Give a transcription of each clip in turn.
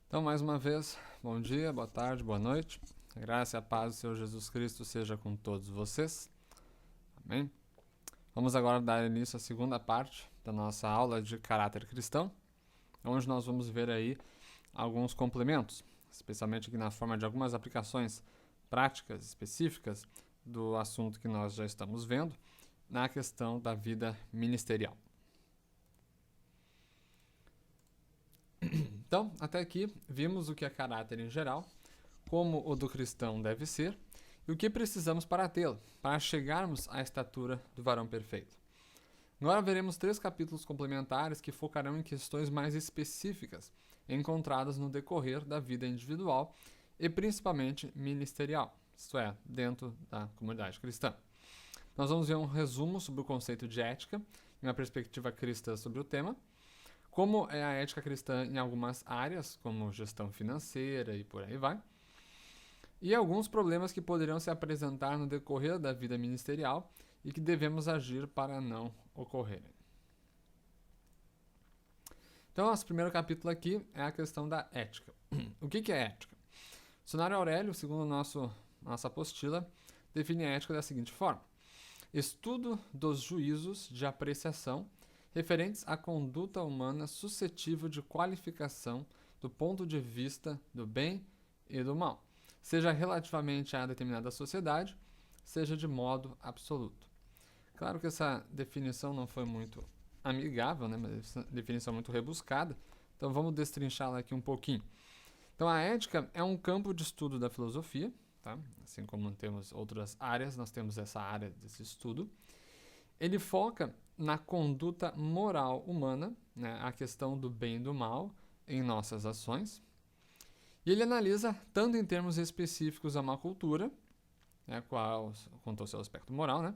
Então, mais uma vez, bom dia, boa tarde, boa noite. A graça e a paz do Senhor Jesus Cristo seja com todos vocês. Amém? Vamos agora dar início à segunda parte da nossa aula de caráter cristão, onde nós vamos ver aí alguns complementos, especialmente aqui na forma de algumas aplicações práticas específicas do assunto que nós já estamos vendo, na questão da vida ministerial. Então, até aqui, vimos o que é caráter em geral, como o do cristão deve ser e o que precisamos para tê-lo, para chegarmos à estatura do varão perfeito. Agora veremos 3 capítulos complementares que focarão em questões mais específicas encontradas no decorrer da vida individual e principalmente ministerial, isto é, dentro da comunidade cristã. Nós vamos ver um resumo sobre o conceito de ética e uma perspectiva cristã sobre o tema, como é a ética cristã em algumas áreas, como gestão financeira e por aí vai, e alguns problemas que poderão se apresentar no decorrer da vida ministerial e que devemos agir para não ocorrerem. Então, nosso primeiro capítulo aqui é a questão da ética. O que é ética? O dicionário Aurélio, segundo nossa apostila, define a ética da seguinte forma: estudo dos juízos de apreciação referentes à conduta humana suscetível de qualificação do ponto de vista do bem e do mal, seja relativamente a determinada sociedade, seja de modo absoluto. Claro que essa definição não foi muito amigável, né, mas uma definição muito rebuscada, então vamos destrinchá-la aqui um pouquinho. Então, a ética é um campo de estudo da filosofia, tá? Assim como temos outras áreas, nós temos essa área desse estudo. Ele foca na conduta moral humana, né, a questão do bem e do mal em nossas ações. E ele analisa, tanto em termos específicos a uma cultura, né, quanto ao seu aspecto moral, né,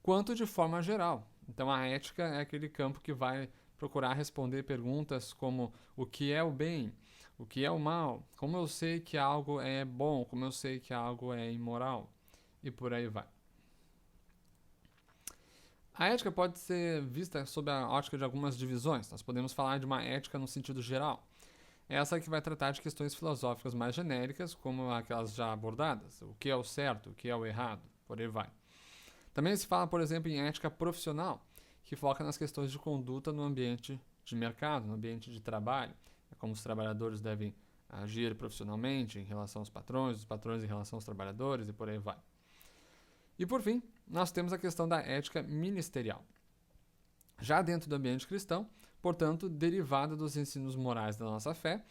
quanto de forma geral. Então, a ética é aquele campo que vai procurar responder perguntas como o que é o bem, o que é o mal, como eu sei que algo é bom, como eu sei que algo é imoral, e por aí vai. A ética pode ser vista sob a ótica de algumas divisões. Nós podemos falar de uma ética no sentido geral. Essa que vai tratar de questões filosóficas mais genéricas, como aquelas já abordadas. O que é o certo, o que é o errado, por aí vai. Também se fala, por exemplo, em ética profissional, que foca nas questões de conduta no ambiente de mercado, no ambiente de trabalho. É como os trabalhadores devem agir profissionalmente em relação aos patrões, os patrões em relação aos trabalhadores e por aí vai. E por fim, nós temos a questão da ética ministerial. Já dentro do ambiente cristão, portanto, derivada dos ensinos morais da nossa fé,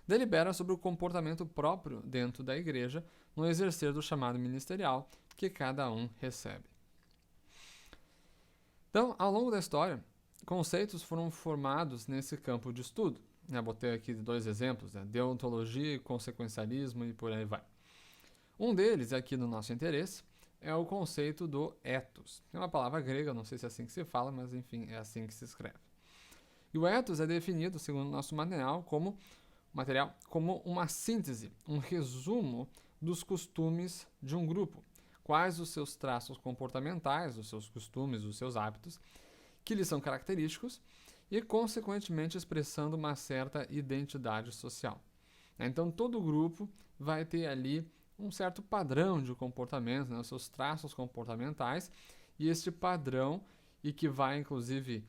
delibera sobre o comportamento próprio dentro da igreja no exercer do chamado ministerial que cada um recebe. Então, ao longo da história, conceitos foram formados nesse campo de estudo. Eu botei aqui 2 exemplos, né? Deontologia, consequencialismo e por aí vai. Um deles, aqui no nosso interesse, é o conceito do ethos. É uma palavra grega, não sei se é assim que se fala, mas enfim, é assim que se escreve. E o ethos é definido, segundo o nosso material, como uma síntese, um resumo dos costumes de um grupo. Quais os seus traços comportamentais, os seus costumes, os seus hábitos, que lhes são característicos e, consequentemente, expressando uma certa identidade social. Então, todo grupo vai ter ali um certo padrão de comportamento, né, os seus traços comportamentais, e este padrão, e que vai, inclusive,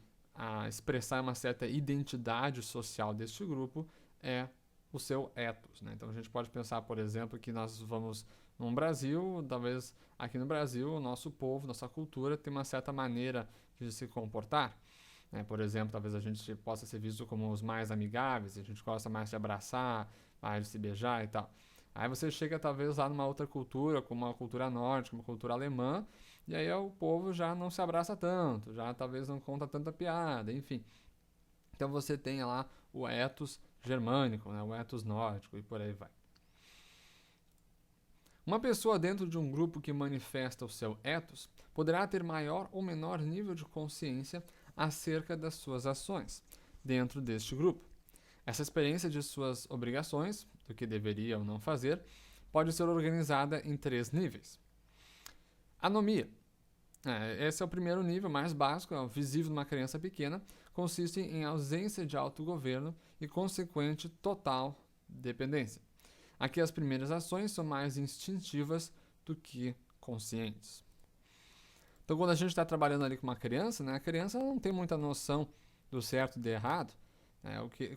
expressar uma certa identidade social deste grupo, é o seu ethos. Né? Então, a gente pode pensar, por exemplo, que nós vamos no Brasil, talvez aqui no Brasil, o nosso povo, nossa cultura tem uma certa maneira de se comportar. Né? Por exemplo, talvez a gente possa ser visto como os mais amigáveis, a gente gosta mais de abraçar, mais de se beijar e tal. Aí você chega talvez lá numa outra cultura, como uma cultura nórdica, uma cultura alemã, e aí o povo já não se abraça tanto, já talvez não conta tanta piada, enfim. Então você tem lá o ethos germânico, né, o ethos nórdico e por aí vai. Uma pessoa dentro de um grupo que manifesta o seu ethos poderá ter maior ou menor nível de consciência acerca das suas ações dentro deste grupo. Essa experiência de suas obrigações, do que deveria ou não fazer, pode ser organizada em 3 níveis. Anomia. Esse é o primeiro nível, mais básico, é o visível numa criança pequena, consiste em ausência de autogoverno e consequente total dependência. Aqui as primeiras ações são mais instintivas do que conscientes. Então, quando a gente está trabalhando ali com uma criança, né, a criança não tem muita noção do certo e do errado.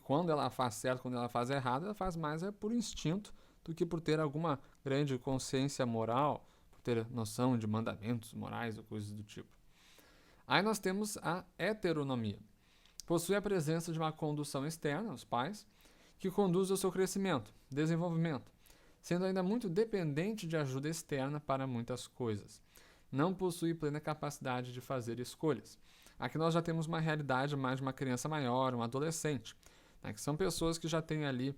Quando ela faz certo, quando ela faz errado, ela faz mais por instinto do que por ter alguma grande consciência moral, por ter noção de mandamentos morais ou coisas do tipo. Aí nós temos a heteronomia. Possui a presença de uma condução externa, os pais, que conduz ao seu crescimento, desenvolvimento, sendo ainda muito dependente de ajuda externa para muitas coisas. Não possui plena capacidade de fazer escolhas. Aqui nós já temos uma realidade mais de uma criança maior, um adolescente, né, que são pessoas que já têm ali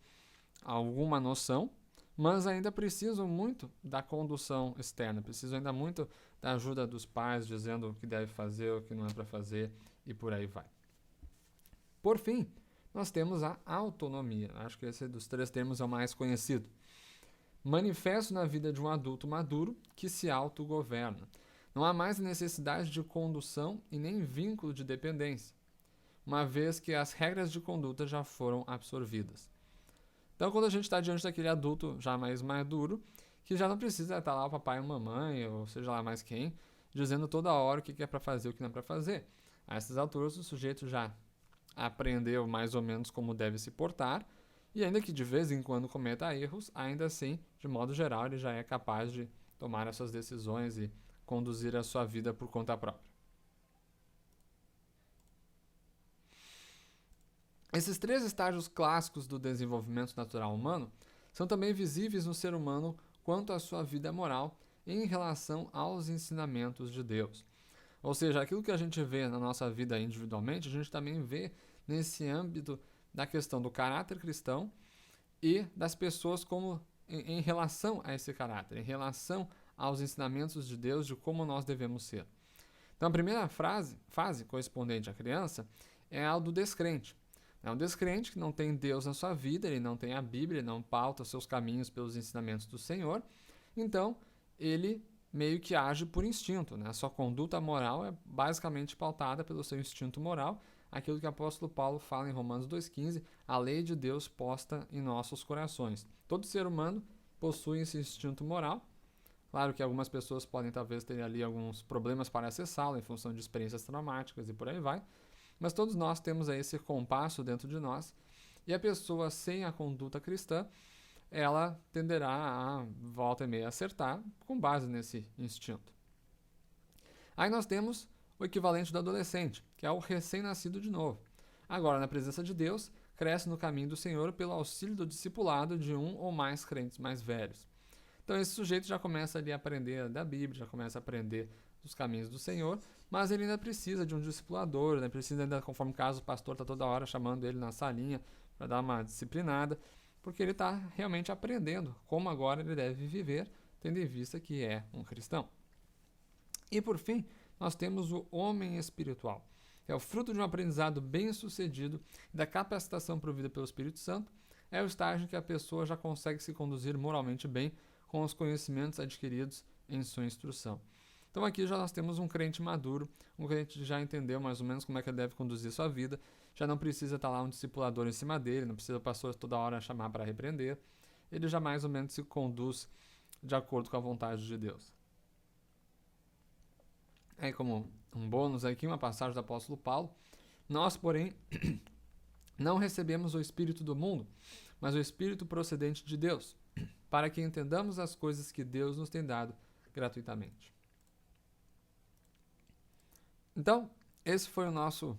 alguma noção, mas ainda precisam muito da condução externa, precisam ainda muito da ajuda dos pais, dizendo o que deve fazer, o que não é para fazer, e por aí vai. Por fim, nós temos a autonomia. Acho que esse dos três termos é o mais conhecido. Manifesto na vida de um adulto maduro que se autogoverna. Não há mais necessidade de condução e nem vínculo de dependência, uma vez que as regras de conduta já foram absorvidas. Então, quando a gente está diante daquele adulto já mais maduro, que já não precisa estar lá o papai ou mamãe, ou seja lá mais quem, dizendo toda hora o que é para fazer e o que não é para fazer. A essas alturas, o sujeito já aprendeu mais ou menos como deve se portar, e ainda que de vez em quando cometa erros, ainda assim, de modo geral, ele já é capaz de tomar as suas decisões e conduzir a sua vida por conta própria. Esses três estágios clássicos do desenvolvimento natural humano são também visíveis no ser humano quanto à sua vida moral em relação aos ensinamentos de Deus. Ou seja, aquilo que a gente vê na nossa vida individualmente, a gente também vê nesse âmbito da questão do caráter cristão e das pessoas como em relação a esse caráter, em relação aos ensinamentos de Deus de como nós devemos ser. Então, a primeira fase correspondente à criança é a do descrente. É um descrente que não tem Deus na sua vida, ele não tem a Bíblia, ele não pauta seus caminhos pelos ensinamentos do Senhor. Então, ele meio que age por instinto, né? A sua conduta moral é basicamente pautada pelo seu instinto moral, aquilo que o apóstolo Paulo fala em Romanos 2,15, a lei de Deus posta em nossos corações. Todo ser humano possui esse instinto moral. Claro que algumas pessoas podem talvez ter ali alguns problemas para acessá-lo em função de experiências traumáticas e por aí vai, mas todos nós temos aí esse compasso dentro de nós, e a pessoa sem a conduta cristã, ela tenderá a volta e meia acertar com base nesse instinto. Aí nós temos o equivalente do adolescente, que é o recém-nascido de novo. Agora, na presença de Deus, cresce no caminho do Senhor pelo auxílio do discipulado de um ou mais crentes mais velhos. Então esse sujeito já começa ali a aprender da Bíblia, já começa a aprender dos caminhos do Senhor, mas ele ainda precisa de um discipulador, né? Precisa ainda, conforme o caso, o pastor está toda hora chamando ele na salinha para dar uma disciplinada, porque ele está realmente aprendendo como agora ele deve viver, tendo em vista que é um cristão. E por fim, nós temos o homem espiritual, que é o fruto de um aprendizado bem-sucedido e da capacitação provida pelo Espírito Santo. É o estágio em que a pessoa já consegue se conduzir moralmente bem com os conhecimentos adquiridos em sua instrução. Então aqui já nós temos um crente maduro, um crente que já entendeu mais ou menos como é que ele deve conduzir sua vida, já não precisa estar lá um discipulador em cima dele, não precisa o pastor toda hora chamar para repreender, ele já mais ou menos se conduz de acordo com a vontade de Deus. Aí como um bônus aqui, uma passagem do apóstolo Paulo, nós, porém, não recebemos o Espírito do mundo, mas o Espírito procedente de Deus, para que entendamos as coisas que Deus nos tem dado gratuitamente. Então, esse foi o nosso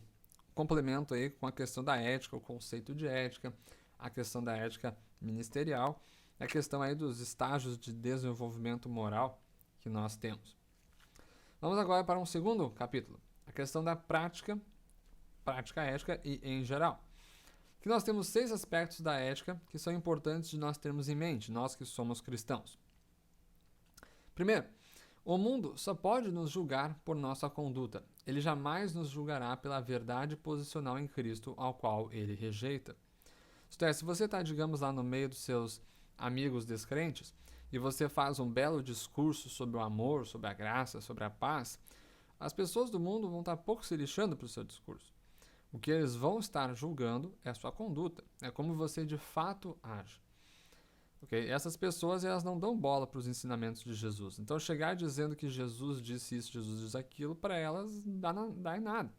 complemento aí com a questão da ética, o conceito de ética, a questão da ética ministerial, a questão aí dos estágios de desenvolvimento moral que nós temos. Vamos agora para um segundo capítulo, a questão da prática ética e em geral. Que nós temos 6 aspectos da ética que são importantes de nós termos em mente, nós que somos cristãos. Primeiro, o mundo só pode nos julgar por nossa conduta. Ele jamais nos julgará pela verdade posicional em Cristo, ao qual ele rejeita. Isto é, se você está, digamos, lá no meio dos seus amigos descrentes, e você faz um belo discurso sobre o amor, sobre a graça, sobre a paz, as pessoas do mundo vão estar pouco se lixando para o seu discurso. O que eles vão estar julgando é a sua conduta, é como você de fato age. Okay? Essas pessoas elas não dão bola para os ensinamentos de Jesus. Então, chegar dizendo que Jesus disse isso, Jesus disse aquilo, para elas dá em nada.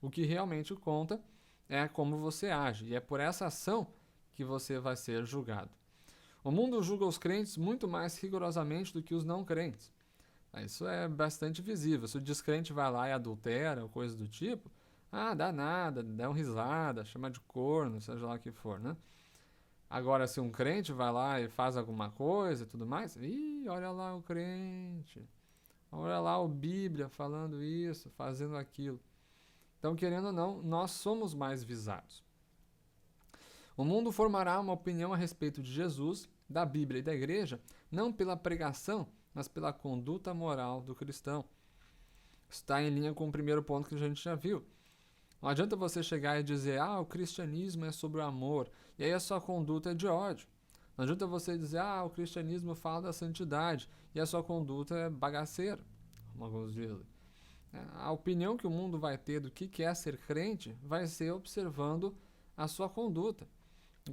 O que realmente conta é como você age, e é por essa ação que você vai ser julgado. O mundo julga os crentes muito mais rigorosamente do que os não crentes. Isso é bastante visível. Se o descrente vai lá e adultera ou coisa do tipo, dá nada, dá uma risada, chama de corno, seja lá o que for, né? Agora, se um crente vai lá e faz alguma coisa e tudo mais, olha lá o crente, olha lá o Bíblia falando isso, fazendo aquilo. Então, querendo ou não, nós somos mais visados. O mundo formará uma opinião a respeito de Jesus, da Bíblia e da Igreja, não pela pregação, mas pela conduta moral do cristão. Está em linha com o primeiro ponto que a gente já viu. Não adianta você chegar e dizer, o cristianismo é sobre o amor, e aí a sua conduta é de ódio. Não adianta você dizer, o cristianismo fala da santidade, e a sua conduta é bagaceira, como alguns dizem. A opinião que o mundo vai ter do que é ser crente vai ser observando a sua conduta,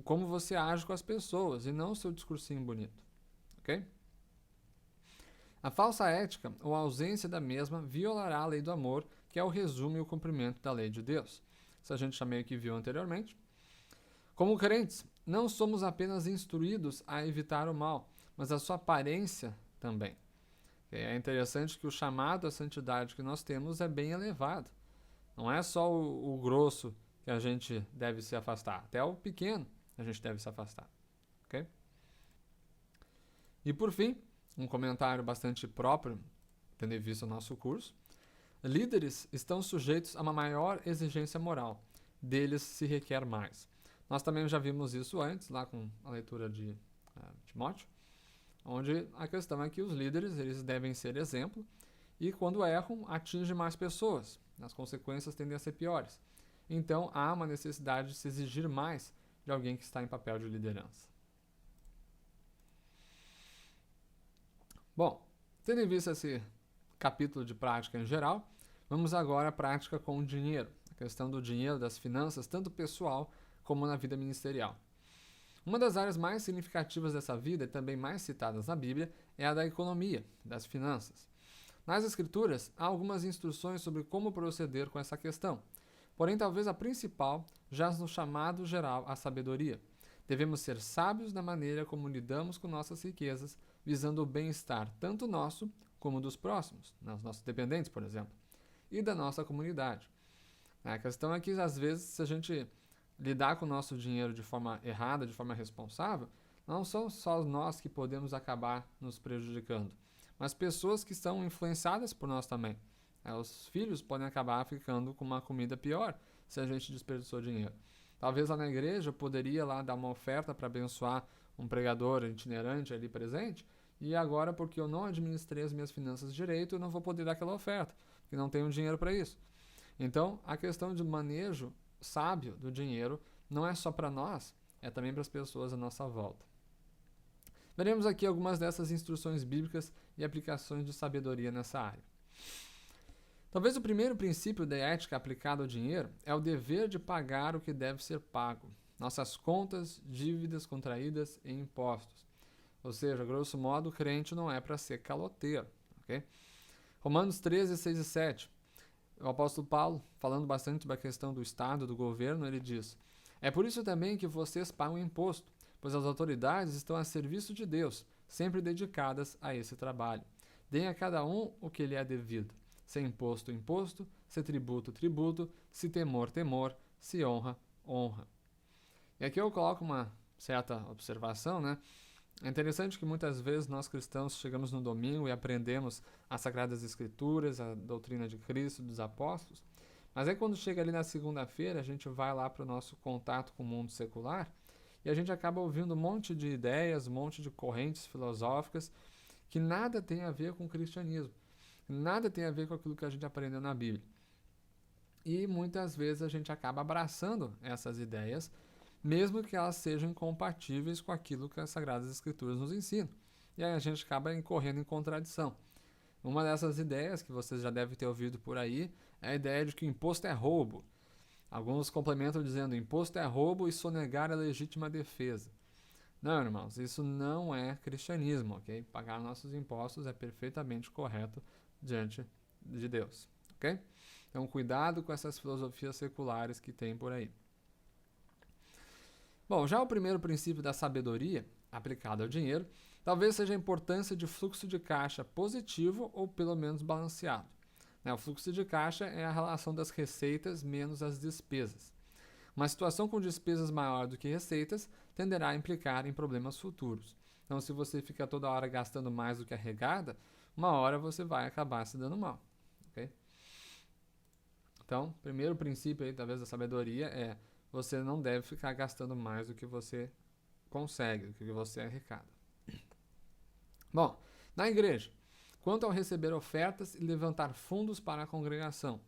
como você age com as pessoas, e não o seu discursinho bonito. Ok? A falsa ética, ou a ausência da mesma, violará a lei do amor, que é o resumo e o cumprimento da lei de Deus. Isso a gente já meio que viu anteriormente. Como crentes, não somos apenas instruídos a evitar o mal, mas a sua aparência também. É interessante que o chamado à santidade que nós temos é bem elevado. Não é só o grosso que a gente deve se afastar, até o pequeno a gente deve se afastar. Ok? E por fim, um comentário bastante próprio, tendo em vista o nosso curso. Líderes estão sujeitos a uma maior exigência moral. Deles se requer mais. Nós também já vimos isso antes, lá com a leitura de Timóteo, onde a questão é que os líderes eles devem ser exemplo e, quando erram, atingem mais pessoas. As consequências tendem a ser piores. Então, há uma necessidade de se exigir mais de alguém que está em papel de liderança. Bom, tendo em vista esse capítulo de prática em geral, vamos agora à prática com o dinheiro, a questão do dinheiro, das finanças, tanto pessoal como na vida ministerial. Uma das áreas mais significativas dessa vida e também mais citadas na Bíblia é a da economia, das finanças. Nas Escrituras, há algumas instruções sobre como proceder com essa questão, porém talvez a principal jaz no chamado geral à sabedoria. Devemos ser sábios na maneira como lidamos com nossas riquezas, visando o bem-estar tanto nosso como dos próximos, dos nossos dependentes, por exemplo, e da nossa comunidade. A questão é que, às vezes, se a gente lidar com o nosso dinheiro de forma errada, de forma responsável, não são só nós que podemos acabar nos prejudicando, mas pessoas que estão influenciadas por nós também. Os filhos podem acabar ficando com uma comida pior se a gente desperdiçou dinheiro. Talvez lá na igreja eu poderia lá dar uma oferta para abençoar um pregador itinerante ali presente, e agora, porque eu não administrei as minhas finanças direito, eu não vou poder dar aquela oferta, porque não tenho dinheiro para isso. Então, a questão de manejo sábio do dinheiro não é só para nós, é também para as pessoas à nossa volta. Veremos aqui algumas dessas instruções bíblicas e aplicações de sabedoria nessa área. Talvez o primeiro princípio da ética aplicado ao dinheiro é o dever de pagar o que deve ser pago, nossas contas, dívidas contraídas e impostos. Ou seja, grosso modo, o crente não é para ser caloteiro. Okay? Romanos 13, 6 e 7. O apóstolo Paulo, falando bastante sobre a questão do Estado, do governo, ele diz: é por isso também que vocês pagam imposto, pois as autoridades estão a serviço de Deus, sempre dedicadas a esse trabalho. Deem a cada um o que lhe é devido. Se imposto, imposto, se tributo, tributo, se temor, temor, se honra, honra. E aqui eu coloco uma certa observação, né? É interessante que muitas vezes nós cristãos chegamos no domingo e aprendemos as Sagradas Escrituras, a doutrina de Cristo, dos apóstolos, mas aí quando chega ali na segunda-feira, a gente vai lá para o nosso contato com o mundo secular e a gente acaba ouvindo um monte de ideias, um monte de correntes filosóficas que nada tem a ver com o cristianismo, nada tem a ver com aquilo que a gente aprendeu na Bíblia. E muitas vezes a gente acaba abraçando essas ideias, mesmo que elas sejam incompatíveis com aquilo que as Sagradas Escrituras nos ensinam. E aí a gente acaba incorrendo em contradição. Uma dessas ideias, que vocês já devem ter ouvido por aí, é a ideia de que imposto é roubo. Alguns complementam dizendo imposto é roubo e sonegar é legítima defesa. Não, irmãos, isso não é cristianismo, ok? Pagar nossos impostos é perfeitamente correto diante de Deus, ok? Então, cuidado com essas filosofias seculares que tem por aí. Bom, já o primeiro princípio da sabedoria, aplicado ao dinheiro, talvez seja a importância de fluxo de caixa positivo ou pelo menos balanceado. O fluxo de caixa é a relação das receitas menos as despesas. Uma situação com despesas maior do que receitas tenderá a implicar em problemas futuros. Então, se você fica toda hora gastando mais do que arrecada, uma hora você vai acabar se dando mal. Okay? Então, primeiro princípio aí, talvez, da sabedoria é você não deve ficar gastando mais do que você consegue, do que você arrecada. Bom, na igreja, quanto ao receber ofertas e levantar fundos para a congregação.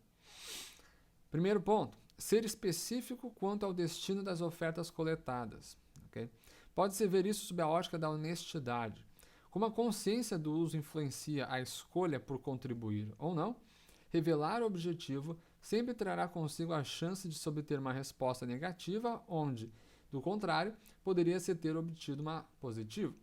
Primeiro ponto, ser específico quanto ao destino das ofertas coletadas. Okay? Pode-se ver isso sob a ótica da honestidade. Como a consciência do uso influencia a escolha por contribuir ou não, revelar o objetivo sempre trará consigo a chance de se obter uma resposta negativa, onde, do contrário, poderia-se ter obtido uma positiva.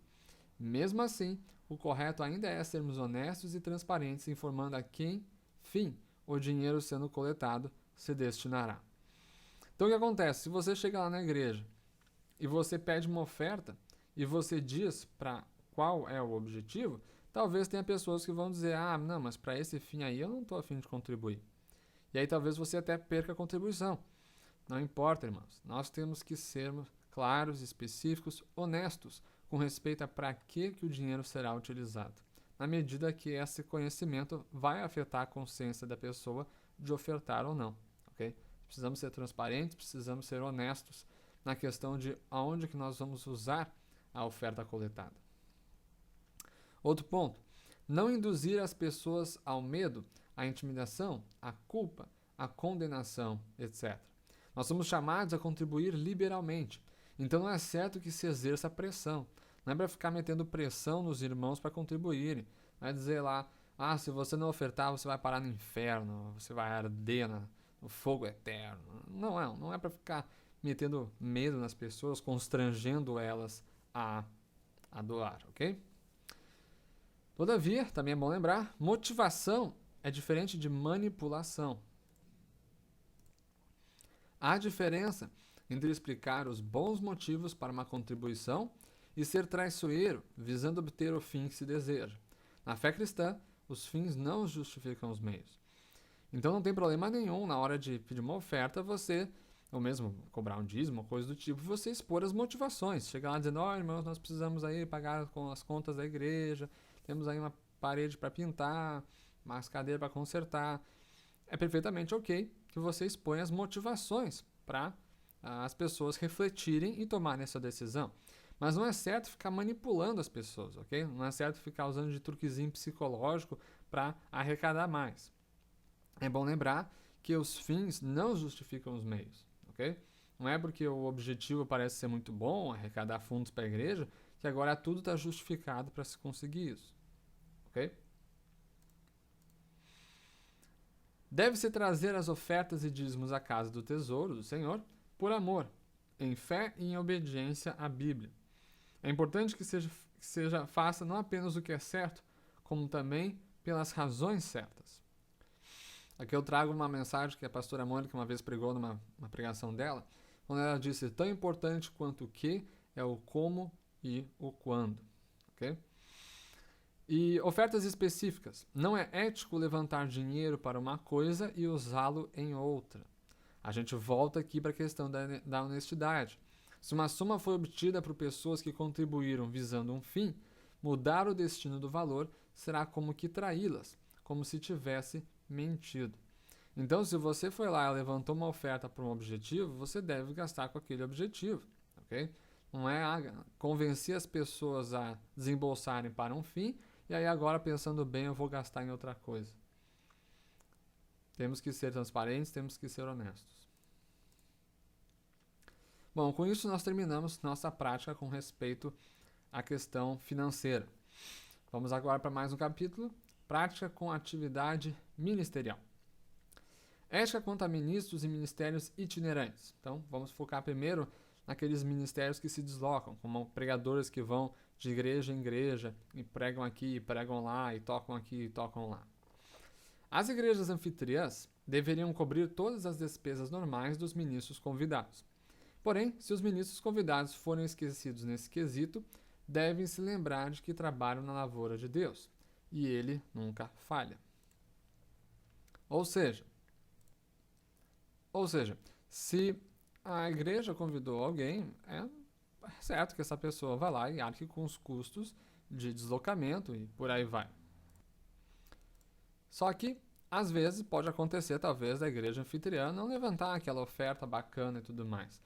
Mesmo assim, o correto ainda é sermos honestos e transparentes, informando a quem, fim, o dinheiro sendo coletado se destinará. Então, o que acontece? Se você chega lá na igreja e você pede uma oferta e você diz para qual é o objetivo, talvez tenha pessoas que vão dizer, não, mas para esse fim aí eu não estou a fim de contribuir. E aí talvez você até perca a contribuição. Não importa, irmãos. Nós temos que sermos claros, específicos, honestos com respeito a para que o dinheiro será utilizado, na medida que esse conhecimento vai afetar a consciência da pessoa de ofertar ou não. Okay? Precisamos ser transparentes, precisamos ser honestos na questão de aonde que nós vamos usar a oferta coletada. Outro ponto, não induzir as pessoas ao medo, à intimidação, à culpa, à condenação, etc. Nós somos chamados a contribuir liberalmente, então não é certo que se exerça pressão. Não é para ficar metendo pressão nos irmãos para contribuírem. Não é dizer lá, se você não ofertar, você vai parar no inferno, você vai arder no fogo eterno. Não é para ficar metendo medo nas pessoas, constrangendo elas a doar, ok? Todavia, também é bom lembrar, motivação é diferente de manipulação. Há diferença entre explicar os bons motivos para uma contribuição e ser traiçoeiro, visando obter o fim que se deseja. Na fé cristã, os fins não justificam os meios. Então não tem problema nenhum na hora de pedir uma oferta, você, ou mesmo cobrar um dízimo, coisa do tipo, você expor as motivações. Chegar lá dizendo, irmãos, nós precisamos aí pagar com as contas da igreja, temos aí uma parede para pintar, umas cadeiras para consertar. É perfeitamente ok que você exponha as motivações para as pessoas refletirem e tomarem essa decisão. Mas não é certo ficar manipulando as pessoas, ok? Não é certo ficar usando de truquezinho psicológico para arrecadar mais. É bom lembrar que os fins não justificam os meios, ok? Não é porque o objetivo parece ser muito bom, arrecadar fundos para a igreja, que agora tudo está justificado para se conseguir isso, ok? Deve-se trazer as ofertas e dízimos à casa do tesouro do Senhor por amor, em fé e em obediência à Bíblia. É importante que seja faça não apenas o que é certo, como também pelas razões certas. Aqui eu trago uma mensagem que a pastora Mônica uma vez pregou numa pregação dela, quando ela disse, tão importante quanto o que é o como e o quando. Okay? E ofertas específicas. Não é ético levantar dinheiro para uma coisa e usá-lo em outra. A gente volta aqui para a questão da honestidade. Se uma soma foi obtida por pessoas que contribuíram visando um fim, mudar o destino do valor será como que traí-las, como se tivesse mentido. Então, se você foi lá e levantou uma oferta para um objetivo, você deve gastar com aquele objetivo, ok? Não é convencer as pessoas a desembolsarem para um fim e aí agora, pensando bem, eu vou gastar em outra coisa. Temos que ser transparentes, temos que ser honestos. Bom, com isso nós terminamos nossa prática com respeito à questão financeira. Vamos agora para mais um capítulo, prática com atividade ministerial. Ética quanto a ministros e ministérios itinerantes. Então, vamos focar primeiro aqueles ministérios que se deslocam, como pregadores que vão de igreja em igreja e pregam aqui, pregam lá, e tocam aqui e tocam lá. As igrejas anfitriãs deveriam cobrir todas as despesas normais dos ministros convidados. Porém, se os ministros convidados forem esquecidos nesse quesito, devem se lembrar de que trabalham na lavoura de Deus, e ele nunca falha. Ou seja, se a igreja convidou alguém, é certo que essa pessoa vai lá e arque com os custos de deslocamento e por aí vai. Só que, às vezes, pode acontecer, talvez, da igreja anfitriã não levantar aquela oferta bacana e tudo mais.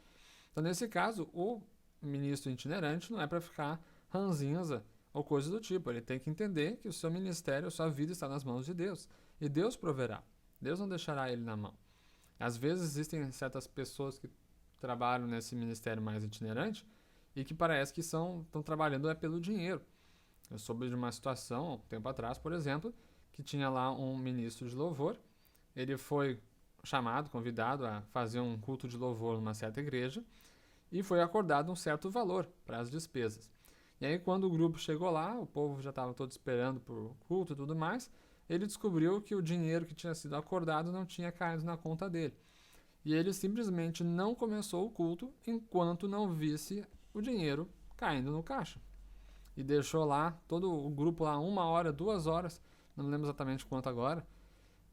Então, nesse caso, o ministro itinerante não é para ficar ranzinza ou coisa do tipo. Ele tem que entender que o seu ministério, a sua vida está nas mãos de Deus. E Deus proverá. Deus não deixará ele na mão. Às vezes existem certas pessoas que trabalham nesse ministério mais itinerante e que parece que estão trabalhando pelo dinheiro. Eu soube de uma situação, um tempo atrás, por exemplo, que tinha lá um ministro de louvor. Ele foi chamado, convidado a fazer um culto de louvor numa certa igreja e foi acordado um certo valor para as despesas. E aí, quando o grupo chegou lá, o povo já estava todo esperando por culto e tudo mais, ele descobriu que o dinheiro que tinha sido acordado não tinha caído na conta dele. E ele simplesmente não começou o culto enquanto não visse o dinheiro caindo no caixa. E deixou lá todo o grupo lá 1 hora, 2 horas, não me lembro exatamente quanto agora,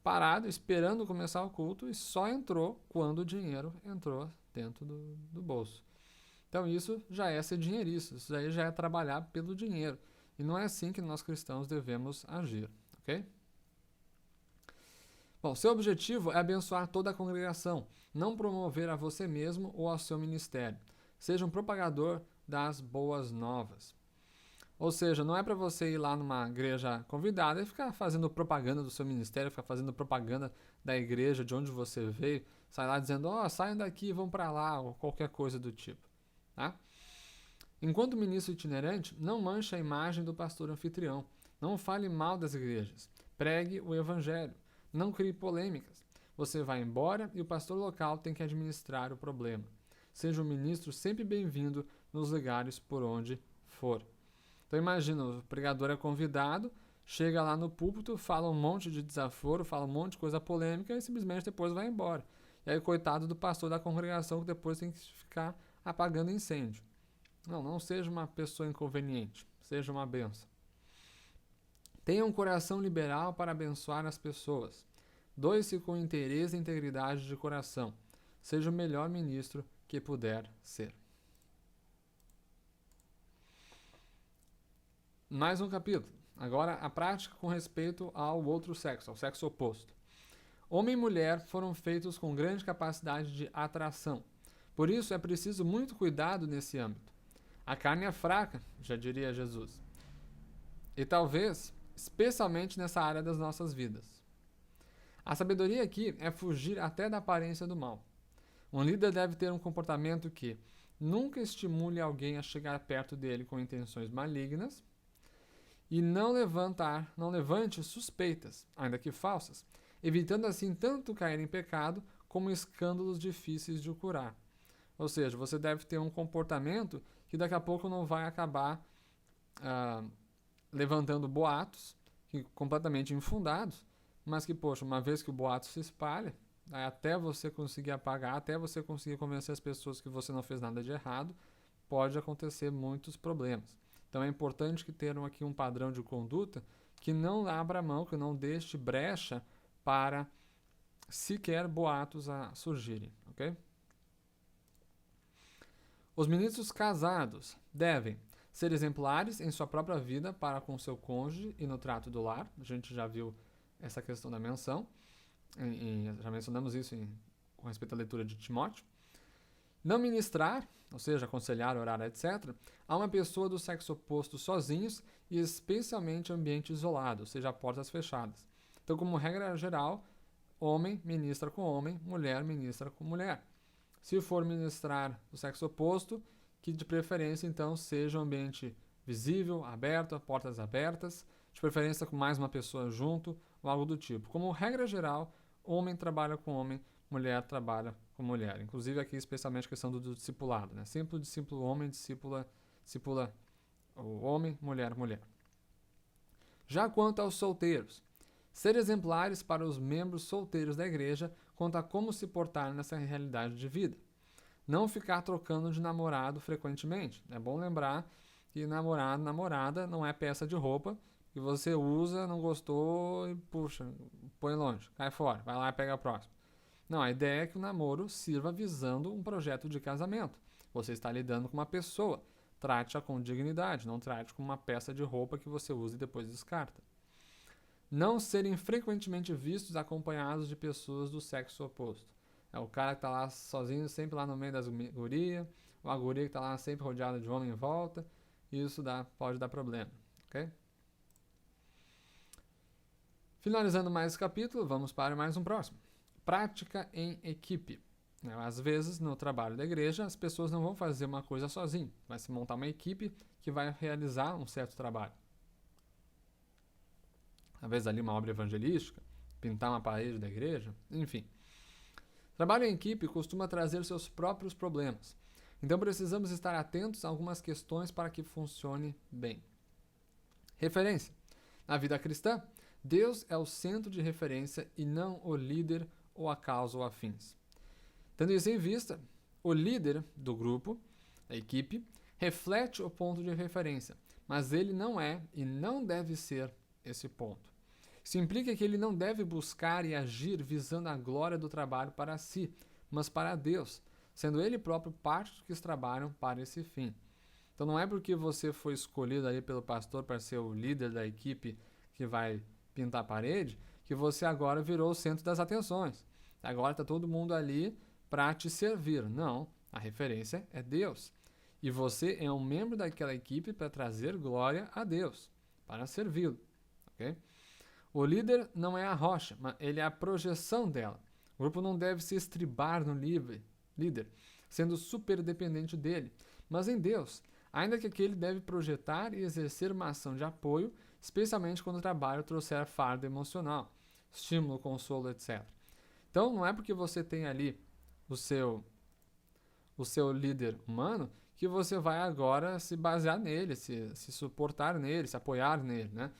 parado, esperando começar o culto, e só entrou quando o dinheiro entrou dentro do bolso. Então isso já é ser dinheirista, isso aí já é trabalhar pelo dinheiro. E não é assim que nós cristãos devemos agir, ok? Bom, seu objetivo é abençoar toda a congregação, não promover a você mesmo ou ao seu ministério. Seja um propagador das boas novas. Ou seja, não é para você ir lá numa igreja convidada e ficar fazendo propaganda do seu ministério, ficar fazendo propaganda da igreja de onde você veio, sair lá dizendo, saiam daqui e vão para lá, ou qualquer coisa do tipo. Tá? Enquanto ministro itinerante, não manche a imagem do pastor anfitrião. Não fale mal das igrejas. Pregue o evangelho. Não crie polêmicas. Você vai embora e o pastor local tem que administrar o problema. Seja um ministro sempre bem-vindo nos lugares por onde for. Então imagina, o pregador é convidado, chega lá no púlpito, fala um monte de desaforo, fala um monte de coisa polêmica e simplesmente depois vai embora. E aí coitado do pastor da congregação que depois tem que ficar apagando incêndio. Não seja uma pessoa inconveniente, seja uma bênção. Tenha um coração liberal para abençoar as pessoas. Doe-se com interesse e integridade de coração. Seja o melhor ministro que puder ser. Mais um capítulo. Agora, a prática com respeito ao outro sexo, ao sexo oposto. Homem e mulher foram feitos com grande capacidade de atração. Por isso, é preciso muito cuidado nesse âmbito. A carne é fraca, já diria Jesus. E talvez, especialmente nessa área das nossas vidas. A sabedoria aqui é fugir até da aparência do mal. Um líder deve ter um comportamento que nunca estimule alguém a chegar perto dele com intenções malignas e não levante suspeitas, ainda que falsas, evitando assim tanto cair em pecado como escândalos difíceis de curar. Ou seja, você deve ter um comportamento que daqui a pouco não vai acabar levantando boatos completamente infundados, mas que, poxa, uma vez que o boato se espalha, até você conseguir apagar, até você conseguir convencer as pessoas que você não fez nada de errado, pode acontecer muitos problemas. Então é importante que tenham aqui um padrão de conduta que não abra mão, que não deixe brecha para sequer boatos a surgirem, ok? Os ministros casados devem ser exemplares em sua própria vida para com seu cônjuge e no trato do lar. A gente já viu essa questão da menção, já mencionamos isso com respeito à leitura de Timóteo. Não ministrar, ou seja, aconselhar, orar, etc., a uma pessoa do sexo oposto sozinhos e especialmente em ambiente isolado, ou seja, a portas fechadas. Então, como regra geral, homem ministra com homem, mulher ministra com mulher. Se for ministrar do sexo oposto, que de preferência, então, seja um ambiente visível, aberto, portas abertas, de preferência com mais uma pessoa junto, ou algo do tipo. Como regra geral, homem trabalha com homem, mulher trabalha com mulher. Inclusive aqui especialmente a questão do discipulado, né? Discípulo homem, discípula o homem, mulher, mulher. Já quanto aos solteiros, ser exemplares para os membros solteiros da igreja quanto a como se portar nessa realidade de vida. Não ficar trocando de namorado frequentemente. É bom lembrar que namorado, namorada não é peça de roupa que você usa, não gostou e puxa, põe longe, cai fora, vai lá e pega a próxima. Não, a ideia é que o namoro sirva visando um projeto de casamento. Você está lidando com uma pessoa. Trate-a com dignidade, não trate como uma peça de roupa que você usa e depois descarta. Não serem frequentemente vistos acompanhados de pessoas do sexo oposto. É o cara que está lá sozinho, sempre lá no meio das gurias, ou a guria que está lá sempre rodeada de homem em volta. Isso pode dar problema, ok? Finalizando mais esse capítulo, vamos para mais um próximo. Prática em equipe. Às vezes, no trabalho da igreja, as pessoas não vão fazer uma coisa sozinho. Vai se montar uma equipe que vai realizar um certo trabalho. Às vezes ali uma obra evangelística, pintar uma parede da igreja, enfim. Trabalho em equipe costuma trazer seus próprios problemas. Então precisamos estar atentos a algumas questões para que funcione bem. Referência. Na vida cristã, Deus é o centro de referência e não o líder ou a causa ou afins. Tendo isso em vista, o líder do grupo, a equipe, reflete o ponto de referência, mas ele não é e não deve ser esse ponto. Isso implica que ele não deve buscar e agir visando a glória do trabalho para si, mas para Deus, sendo ele próprio parte dos que trabalham para esse fim. Então não é porque você foi escolhido ali pelo pastor para ser o líder da equipe que vai pintar a parede, que você agora virou o centro das atenções. Agora está todo mundo ali para te servir. Não, a referência é Deus. E você é um membro daquela equipe para trazer glória a Deus, para servi-lo. Okay? O líder não é a rocha, mas ele é a projeção dela. O grupo não deve se estribar no líder, sendo super dependente dele, mas em Deus, ainda que aquele deve projetar e exercer uma ação de apoio, especialmente quando o trabalho trouxer fardo emocional, estímulo, consolo, etc. Então, não é porque você tem ali o seu líder humano que você vai agora se basear nele, se suportar nele, se apoiar nele, né?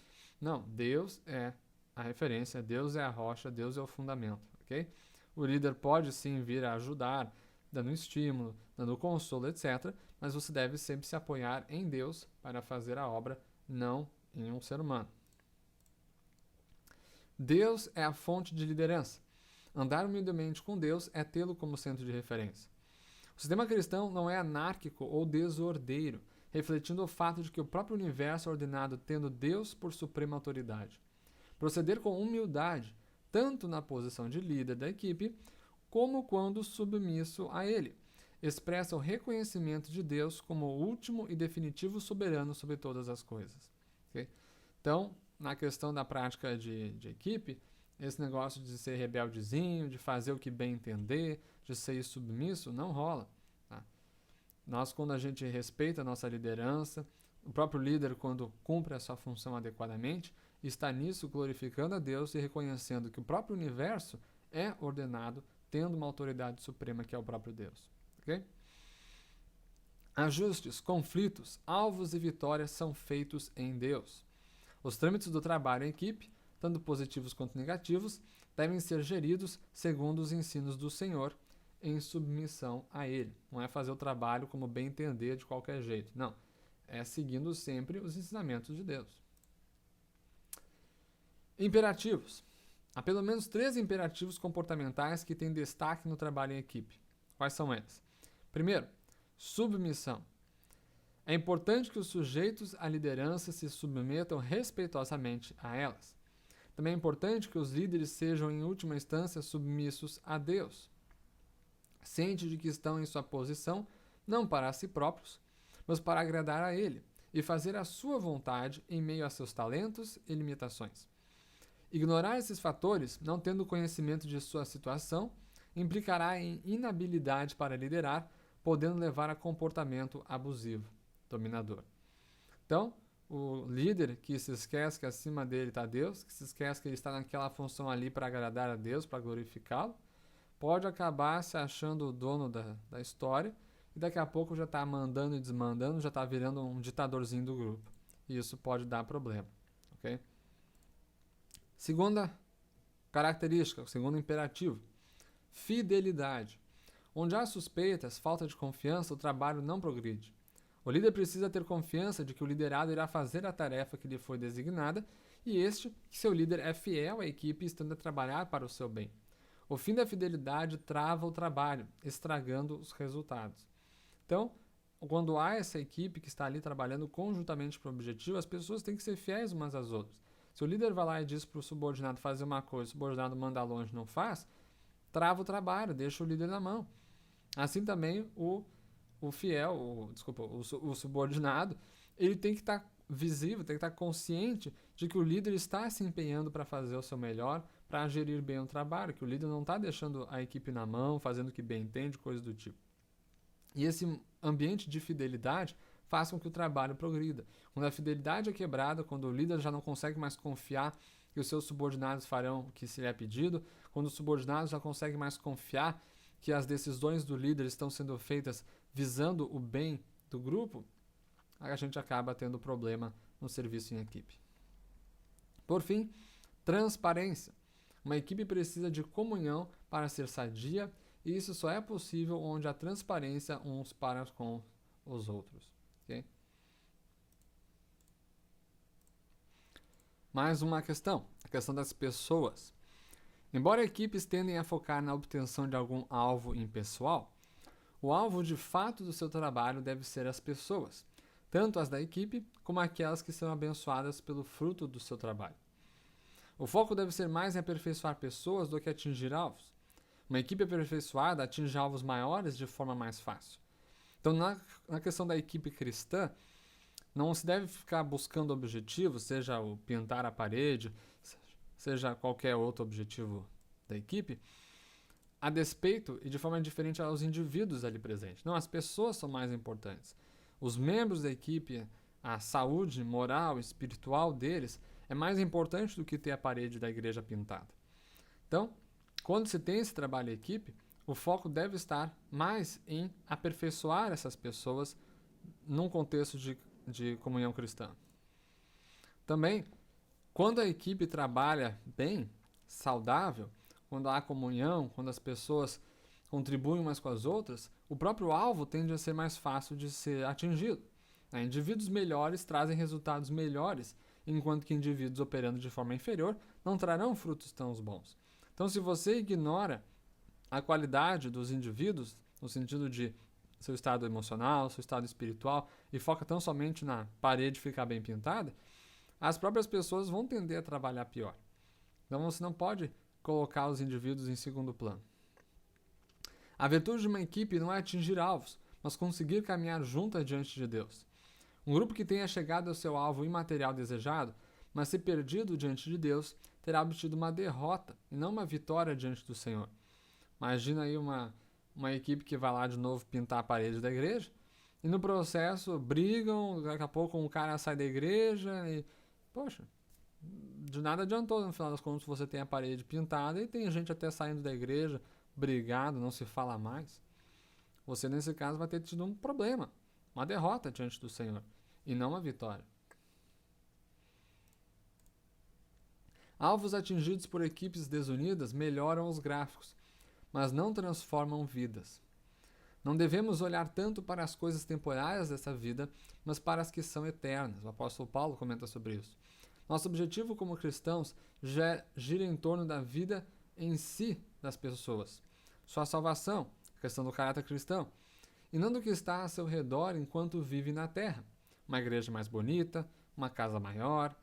Não, Deus é a referência, Deus é a rocha, Deus é o fundamento, ok? O líder pode sim vir a ajudar, dando estímulo, dando consolo, etc., mas você deve sempre se apoiar em Deus para fazer a obra, não em um ser humano. Deus é a fonte de liderança. Andar humildemente com Deus é tê-lo como centro de referência. O sistema cristão não é anárquico ou desordeiro, refletindo o fato de que o próprio universo é ordenado tendo Deus por suprema autoridade. Proceder com humildade, tanto na posição de líder da equipe, como quando submisso a ele, expressa o reconhecimento de Deus como o último e definitivo soberano sobre todas as coisas. Okay? Então, na questão da prática de equipe, esse negócio de ser rebeldezinho, de fazer o que bem entender, de ser submisso, não rola. Tá? Nós, quando a gente respeita a nossa liderança, o próprio líder, quando cumpre a sua função adequadamente, está nisso glorificando a Deus e reconhecendo que o próprio universo é ordenado, tendo uma autoridade suprema que é o próprio Deus. Okay? Ajustes, conflitos, alvos e vitórias são feitos em Deus. Os trâmites do trabalho em equipe, tanto positivos quanto negativos, devem ser geridos segundo os ensinos do Senhor, em submissão a Ele. Não é fazer o trabalho como bem entender de qualquer jeito. Não. É seguindo sempre os ensinamentos de Deus. Imperativos. Há pelo menos 3 imperativos comportamentais que têm destaque no trabalho em equipe. Quais são eles? Primeiro, submissão. É importante que os sujeitos à liderança se submetam respeitosamente a elas. Também é importante que os líderes sejam, em última instância, submissos a Deus, cientes de que estão em sua posição não para si próprios, mas para agradar a Ele e fazer a sua vontade em meio a seus talentos e limitações. Ignorar esses fatores, não tendo conhecimento de sua situação, implicará em inabilidade para liderar, podendo levar a comportamento abusivo, dominador. Então, o líder que se esquece que acima dele está Deus, que se esquece que ele está naquela função ali para agradar a Deus, para glorificá-lo, pode acabar se achando o dono da história e daqui a pouco já está mandando e desmandando, já está virando um ditadorzinho do grupo. E isso pode dar problema. Okay? Segunda característica, o segundo imperativo, fidelidade. Onde há suspeitas, falta de confiança, o trabalho não progride. O líder precisa ter confiança de que o liderado irá fazer a tarefa que lhe foi designada e que seu líder é fiel à equipe estando a trabalhar para o seu bem. O fim da fidelidade trava o trabalho, estragando os resultados. Então, quando há essa equipe que está ali trabalhando conjuntamente para o objetivo, as pessoas têm que ser fiéis umas às outras. Se o líder vai lá e diz para o subordinado fazer uma coisa, o subordinado manda longe e não faz, trava o trabalho, deixa o líder na mão. Assim também o subordinado, ele tem que estar visível, tem que estar consciente de que o líder está se empenhando para fazer o seu melhor, para gerir bem o trabalho, que o líder não está deixando a equipe na mão, fazendo o que bem entende, coisas do tipo. E esse ambiente de fidelidade faz com que o trabalho progrida. Quando a fidelidade é quebrada, quando o líder já não consegue mais confiar que os seus subordinados farão o que se lhe é pedido, quando os subordinados já conseguem mais confiar que as decisões do líder estão sendo feitas visando o bem do grupo, a gente acaba tendo problema no serviço em equipe. Por fim, transparência. Uma equipe precisa de comunhão para ser sadia, e isso só é possível onde há transparência uns para com os outros. Okay? Mais uma questão, a questão das pessoas. Embora equipes tendem a focar na obtenção de algum alvo impessoal, o alvo de fato do seu trabalho deve ser as pessoas, tanto as da equipe como aquelas que são abençoadas pelo fruto do seu trabalho. O foco deve ser mais em aperfeiçoar pessoas do que atingir alvos. Uma equipe aperfeiçoada atinge alvos maiores de forma mais fácil. Então, na questão da equipe cristã, não se deve ficar buscando objetivos, seja o pintar a parede, seja qualquer outro objetivo da equipe, a despeito e de forma diferente aos indivíduos ali presentes. Não, as pessoas são mais importantes. Os membros da equipe, a saúde moral, espiritual deles é mais importante do que ter a parede da igreja pintada. Então, quando se tem esse trabalho em equipe, o foco deve estar mais em aperfeiçoar essas pessoas num contexto de comunhão cristã. Também, quando a equipe trabalha bem, saudável, quando há comunhão, quando as pessoas contribuem umas com as outras, o próprio alvo tende a ser mais fácil de ser atingido. Indivíduos melhores trazem resultados melhores, enquanto que indivíduos operando de forma inferior não trarão frutos tão bons. Então, se você ignora a qualidade dos indivíduos, no sentido de seu estado emocional, seu estado espiritual, e foca tão somente na parede ficar bem pintada, as próprias pessoas vão tender a trabalhar pior. Então, você não pode colocar os indivíduos em segundo plano. A virtude de uma equipe não é atingir alvos, mas conseguir caminhar juntas diante de Deus. Um grupo que tenha chegado ao seu alvo imaterial desejado, mas se perdido diante de Deus, terá obtido uma derrota e não uma vitória diante do Senhor. Imagina aí uma equipe que vai lá de novo pintar a parede da igreja e no processo brigam, daqui a pouco um cara sai da igreja e, poxa, de nada adiantou no final das contas você tem a parede pintada e tem gente até saindo da igreja, brigado, não se fala mais. Você nesse caso vai ter tido um problema, uma derrota diante do Senhor e não uma vitória. Alvos atingidos por equipes desunidas melhoram os gráficos, mas não transformam vidas. Não devemos olhar tanto para as coisas temporárias dessa vida, mas para as que são eternas. O apóstolo Paulo comenta sobre isso. Nosso objetivo como cristãos já gira em torno da vida em si das pessoas, sua salvação, a questão do caráter cristão, e não do que está a seu redor enquanto vive na terra. Uma igreja mais bonita, uma casa maior.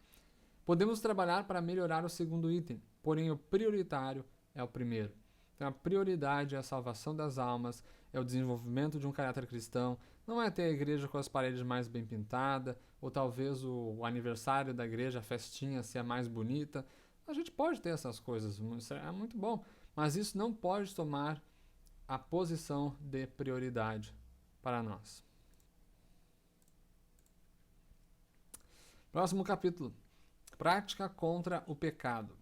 Podemos trabalhar para melhorar o segundo item, porém o prioritário é o primeiro. Então a prioridade é a salvação das almas, é o desenvolvimento de um caráter cristão, não é ter a igreja com as paredes mais bem pintadas, ou talvez o aniversário da igreja, a festinha ser a mais bonita. A gente pode ter essas coisas, isso é muito bom, mas isso não pode tomar a posição de prioridade para nós. Próximo capítulo. Prática contra o pecado.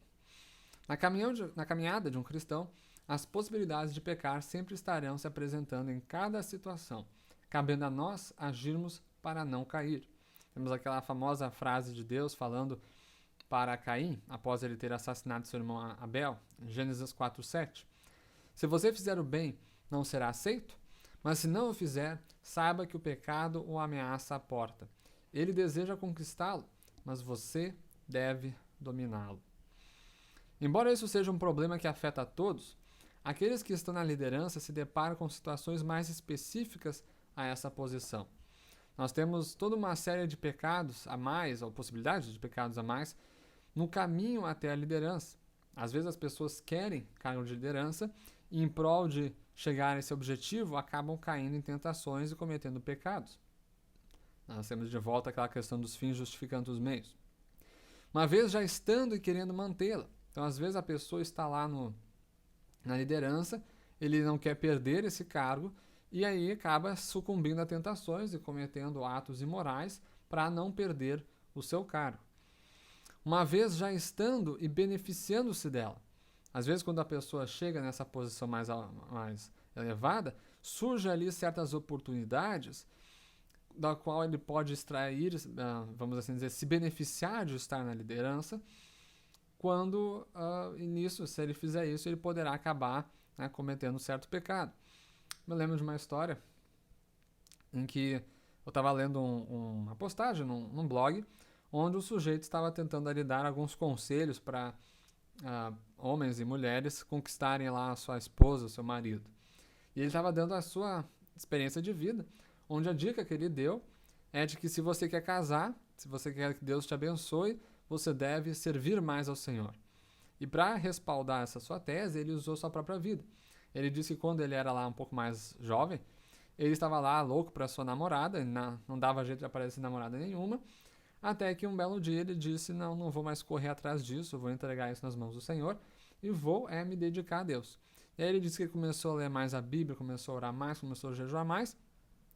Na caminhada de um cristão, as possibilidades de pecar sempre estarão se apresentando em cada situação, cabendo a nós agirmos para não cair. Temos aquela famosa frase de Deus falando para Caim, após ele ter assassinado seu irmão Abel, em Gênesis 4:7. Se você fizer o bem, não será aceito? Mas se não o fizer, saiba que o pecado o ameaça à porta. Ele deseja conquistá-lo, mas você deve dominá-lo. Embora isso seja um problema que afeta a todos, aqueles que estão na liderança se deparam com situações mais específicas a essa posição. Nós temos toda uma série de pecados a mais, ou possibilidades de pecados a mais, no caminho até a liderança. Às vezes as pessoas querem cargo de liderança e, em prol de chegar a esse objetivo, acabam caindo em tentações e cometendo pecados. Nós temos de volta aquela questão dos fins justificando os meios. Uma vez já estando e querendo mantê-la. Então, às vezes a pessoa está lá na liderança, ele não quer perder esse cargo e aí acaba sucumbindo a tentações e cometendo atos imorais para não perder o seu cargo. Uma vez já estando e beneficiando-se dela. Às vezes, quando a pessoa chega nessa posição mais elevada, surgem ali certas oportunidades da qual ele pode extrair, vamos assim dizer, se beneficiar de estar na liderança, quando, nisso, se ele fizer isso, ele poderá acabar, né, cometendo certo pecado. Me lembro de uma história em que eu estava lendo uma postagem num blog, onde o sujeito estava tentando ali dar alguns conselhos para homens e mulheres conquistarem lá a sua esposa, o seu marido. E ele estava dando a sua experiência de vida, onde a dica que ele deu é de que se você quer casar, se você quer que Deus te abençoe, você deve servir mais ao Senhor. E para respaldar essa sua tese, ele usou sua própria vida. Ele disse que quando ele era lá um pouco mais jovem, ele estava lá louco para sua namorada, não dava jeito de aparecer namorada nenhuma, até que um belo dia ele disse, não vou mais correr atrás disso, vou entregar isso nas mãos do Senhor e vou me dedicar a Deus. E aí ele disse que ele começou a ler mais a Bíblia, começou a orar mais, começou a jejuar mais,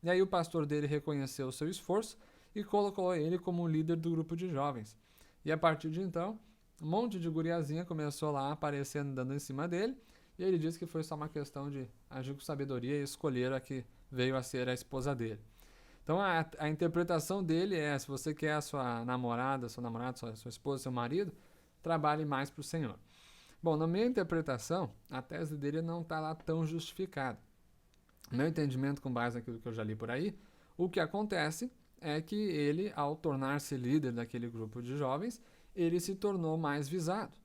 e aí o pastor dele reconheceu o seu esforço e colocou ele como líder do grupo de jovens. E a partir de então, um monte de guriazinha começou lá aparecendo, dando em cima dele, e ele disse que foi só uma questão de agir com sabedoria e escolher a que veio a ser a esposa dele. Então a interpretação dele é, se você quer a sua namorada, sua esposa, seu marido, trabalhe mais para o Senhor. Bom, na minha interpretação, a tese dele não está lá tão justificada. No meu entendimento, com base naquilo que eu já li por aí, o que acontece é que ele, ao tornar-se líder daquele grupo de jovens, ele se tornou mais visado.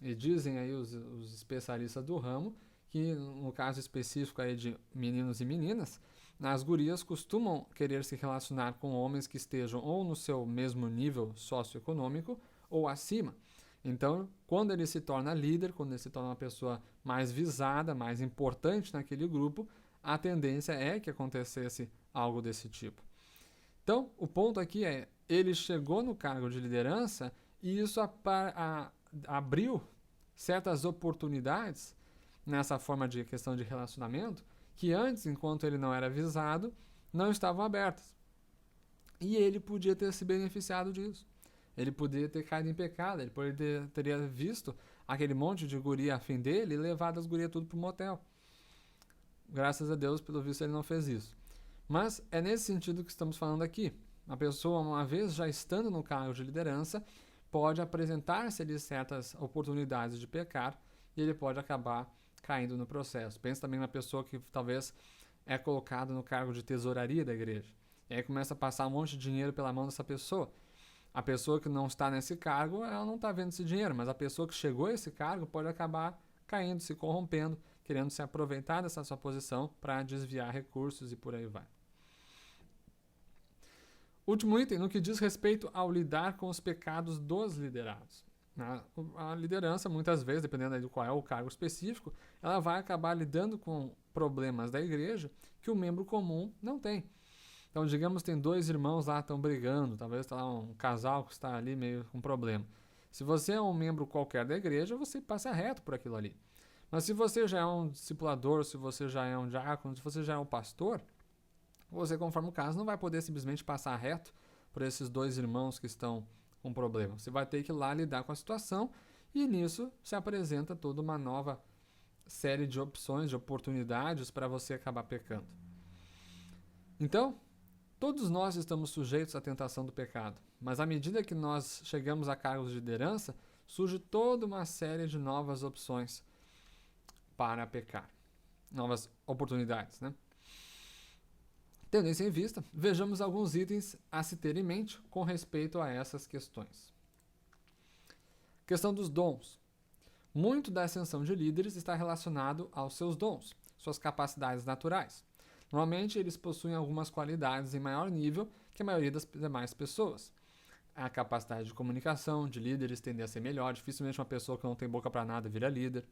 E dizem aí os especialistas do ramo que, no caso específico aí de meninos e meninas, as gurias costumam querer se relacionar com homens que estejam ou no seu mesmo nível socioeconômico ou acima. Então, quando ele se torna líder, quando ele se torna uma pessoa mais visada, mais importante naquele grupo, a tendência é que acontecesse algo desse tipo. Então, o ponto aqui é, ele chegou no cargo de liderança e isso abriu certas oportunidades nessa forma de questão de relacionamento que antes, enquanto ele não era visado, não estavam abertas. E ele podia ter se beneficiado disso. Ele poderia ter caído em pecado, ele teria visto aquele monte de guria afim dele e levado as gurias tudo para o motel. Graças a Deus, pelo visto, ele não fez isso. Mas é nesse sentido que estamos falando aqui. A pessoa, uma vez já estando no cargo de liderança, pode apresentar-se ali certas oportunidades de pecar e ele pode acabar caindo no processo. Pensa também na pessoa que talvez é colocada no cargo de tesouraria da igreja. E aí começa a passar um monte de dinheiro pela mão dessa pessoa. A pessoa que não está nesse cargo, ela não está vendo esse dinheiro, mas a pessoa que chegou a esse cargo pode acabar caindo, se corrompendo, querendo se aproveitar dessa sua posição para desviar recursos e por aí vai. Último item, no que diz respeito ao lidar com os pecados dos liderados. A liderança, muitas vezes, dependendo de qual é o cargo específico, ela vai acabar lidando com problemas da igreja que o membro comum não tem. Então, digamos, tem dois irmãos lá que estão brigando, talvez está lá um casal que está ali meio com problema. Se você é um membro qualquer da igreja, você passa reto por aquilo ali. Mas se você já é um discipulador, se você já é um diácono, se você já é um pastor, você, conforme o caso, não vai poder simplesmente passar reto por esses dois irmãos que estão com problema. Você vai ter que ir lá lidar com a situação e nisso se apresenta toda uma nova série de opções, de oportunidades para você acabar pecando. Então, todos nós estamos sujeitos à tentação do pecado, mas à medida que nós chegamos a cargos de liderança, surge toda uma série de novas opções para pecar, novas oportunidades, né? Tendo isso em vista, vejamos alguns itens a se ter em mente com respeito a essas questões. Questão dos dons. Muito da ascensão de líderes está relacionado aos seus dons, suas capacidades naturais. Normalmente, eles possuem algumas qualidades em maior nível que a maioria das demais pessoas. A capacidade de comunicação de líderes tende a ser melhor, dificilmente uma pessoa que não tem boca para nada vira líder.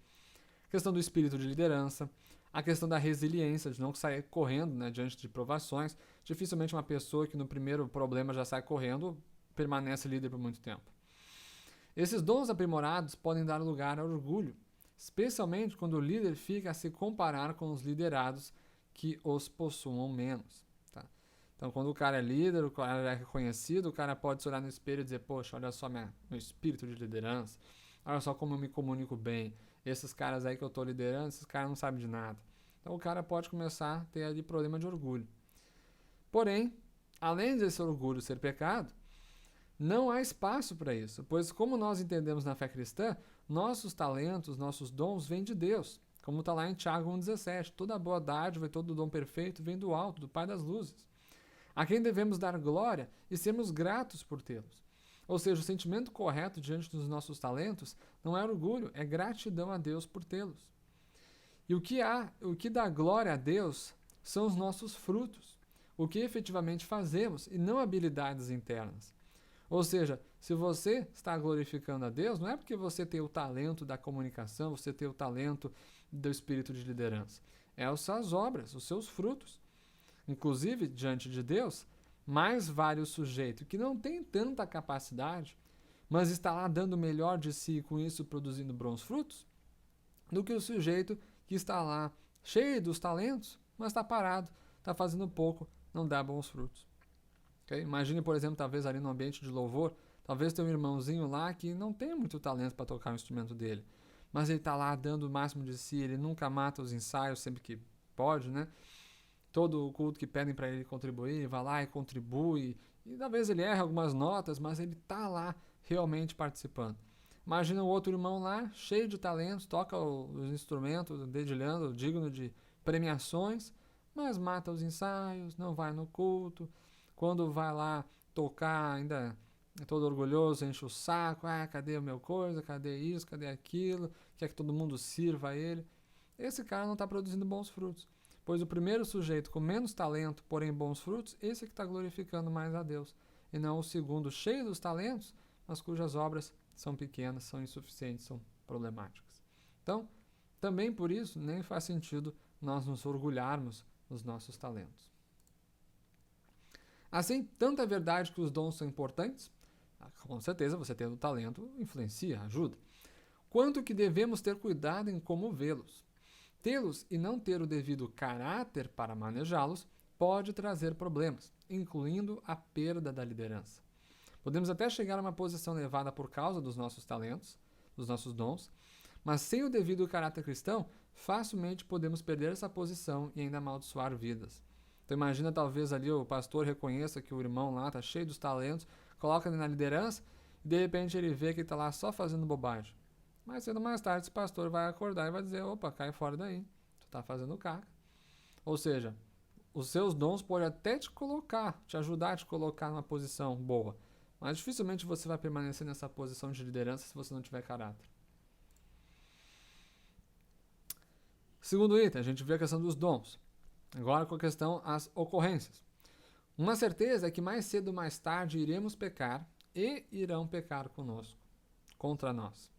A questão do espírito de liderança, a questão da resiliência, de não sair correndo, né, diante de provações. Dificilmente uma pessoa que no primeiro problema já sai correndo permanece líder por muito tempo. Esses dons aprimorados podem dar lugar ao orgulho, especialmente quando o líder fica a se comparar com os liderados que os possuam menos. Tá? Então, quando o cara é líder, o cara é reconhecido, o cara pode se olhar no espelho e dizer, poxa, olha só meu espírito de liderança, olha só como eu me comunico bem, esses caras aí que eu estou liderando, esses caras não sabem de nada. Então, o cara pode começar a ter ali problema de orgulho. Porém, além desse orgulho ser pecado, não há espaço para isso, pois como nós entendemos na fé cristã, nossos talentos, nossos dons vêm de Deus, como está lá em Tiago 1,17, toda boa dádiva e todo dom perfeito vem do alto, do Pai das luzes, a quem devemos dar glória e sermos gratos por tê-los. Ou seja, o sentimento correto diante dos nossos talentos não é orgulho, é gratidão a Deus por tê-los. E o que dá glória a Deus são os nossos frutos, o que efetivamente fazemos e não habilidades internas. Ou seja, se você está glorificando a Deus, não é porque você tem o talento da comunicação, você tem o talento do espírito de liderança. É as suas obras, os seus frutos. Inclusive, diante de Deus, mais vale o sujeito que não tem tanta capacidade, mas está lá dando o melhor de si e com isso produzindo bons frutos, do que o sujeito que está lá cheio dos talentos, mas está parado, está fazendo pouco, não dá bons frutos. Okay? Imagine, por exemplo, talvez ali no ambiente de louvor, talvez tem um irmãozinho lá que não tem muito talento para tocar o instrumento dele, mas ele está lá dando o máximo de si, ele nunca mata os ensaios sempre que pode, né? Todo o culto que pedem para ele contribuir, ele vai lá e contribui, e talvez ele erre algumas notas, mas ele está lá realmente participando. Imagina o outro irmão lá, cheio de talentos, toca os instrumentos, dedilhando, digno de premiações, mas mata os ensaios, não vai no culto. Quando vai lá tocar, ainda é todo orgulhoso, enche o saco, cadê a minha coisa, cadê isso, cadê aquilo, quer que todo mundo sirva a ele. Esse cara não está produzindo bons frutos, pois o primeiro sujeito com menos talento, porém bons frutos, esse é que está glorificando mais a Deus, e não o segundo cheio dos talentos, mas cujas obras são pequenas, são insuficientes, são problemáticas. Então, também por isso, nem faz sentido nós nos orgulharmos dos nossos talentos. Assim, tanto é verdade que os dons são importantes, com certeza você tendo talento influencia, ajuda, quanto que devemos ter cuidado em como vê-los. Tê-los e não ter o devido caráter para manejá-los pode trazer problemas, incluindo a perda da liderança. Podemos até chegar a uma posição elevada por causa dos nossos talentos, dos nossos dons, mas sem o devido caráter cristão, facilmente podemos perder essa posição e ainda amaldiçoar vidas. Então imagina talvez ali o pastor reconheça que o irmão lá está cheio dos talentos, coloca ele na liderança e de repente ele vê que ele está lá só fazendo bobagem. Mais cedo ou mais tarde esse pastor vai acordar e vai dizer, opa, cai fora daí, tu está fazendo caca. Ou seja, os seus dons podem até te ajudar a te colocar numa posição boa, mas dificilmente você vai permanecer nessa posição de liderança se você não tiver caráter. Segundo item, a gente vê a questão dos dons. Agora com a questão das ocorrências. Uma certeza é que mais cedo ou mais tarde iremos pecar e irão pecar conosco, contra nós.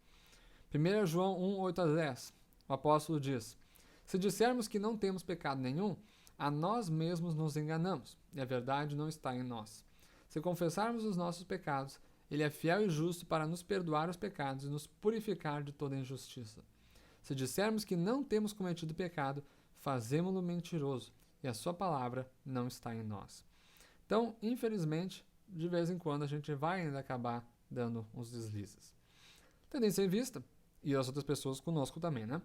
1 João 1, 8 a 10, o apóstolo diz, se dissermos que não temos pecado nenhum, a nós mesmos nos enganamos, e a verdade não está em nós. Se confessarmos os nossos pecados, ele é fiel e justo para nos perdoar os pecados e nos purificar de toda injustiça. Se dissermos que não temos cometido pecado, fazemo-lo mentiroso, e a sua palavra não está em nós. Então, infelizmente, de vez em quando a gente vai ainda acabar dando uns deslizes. Tendo isso em vista, e as outras pessoas conosco também, né?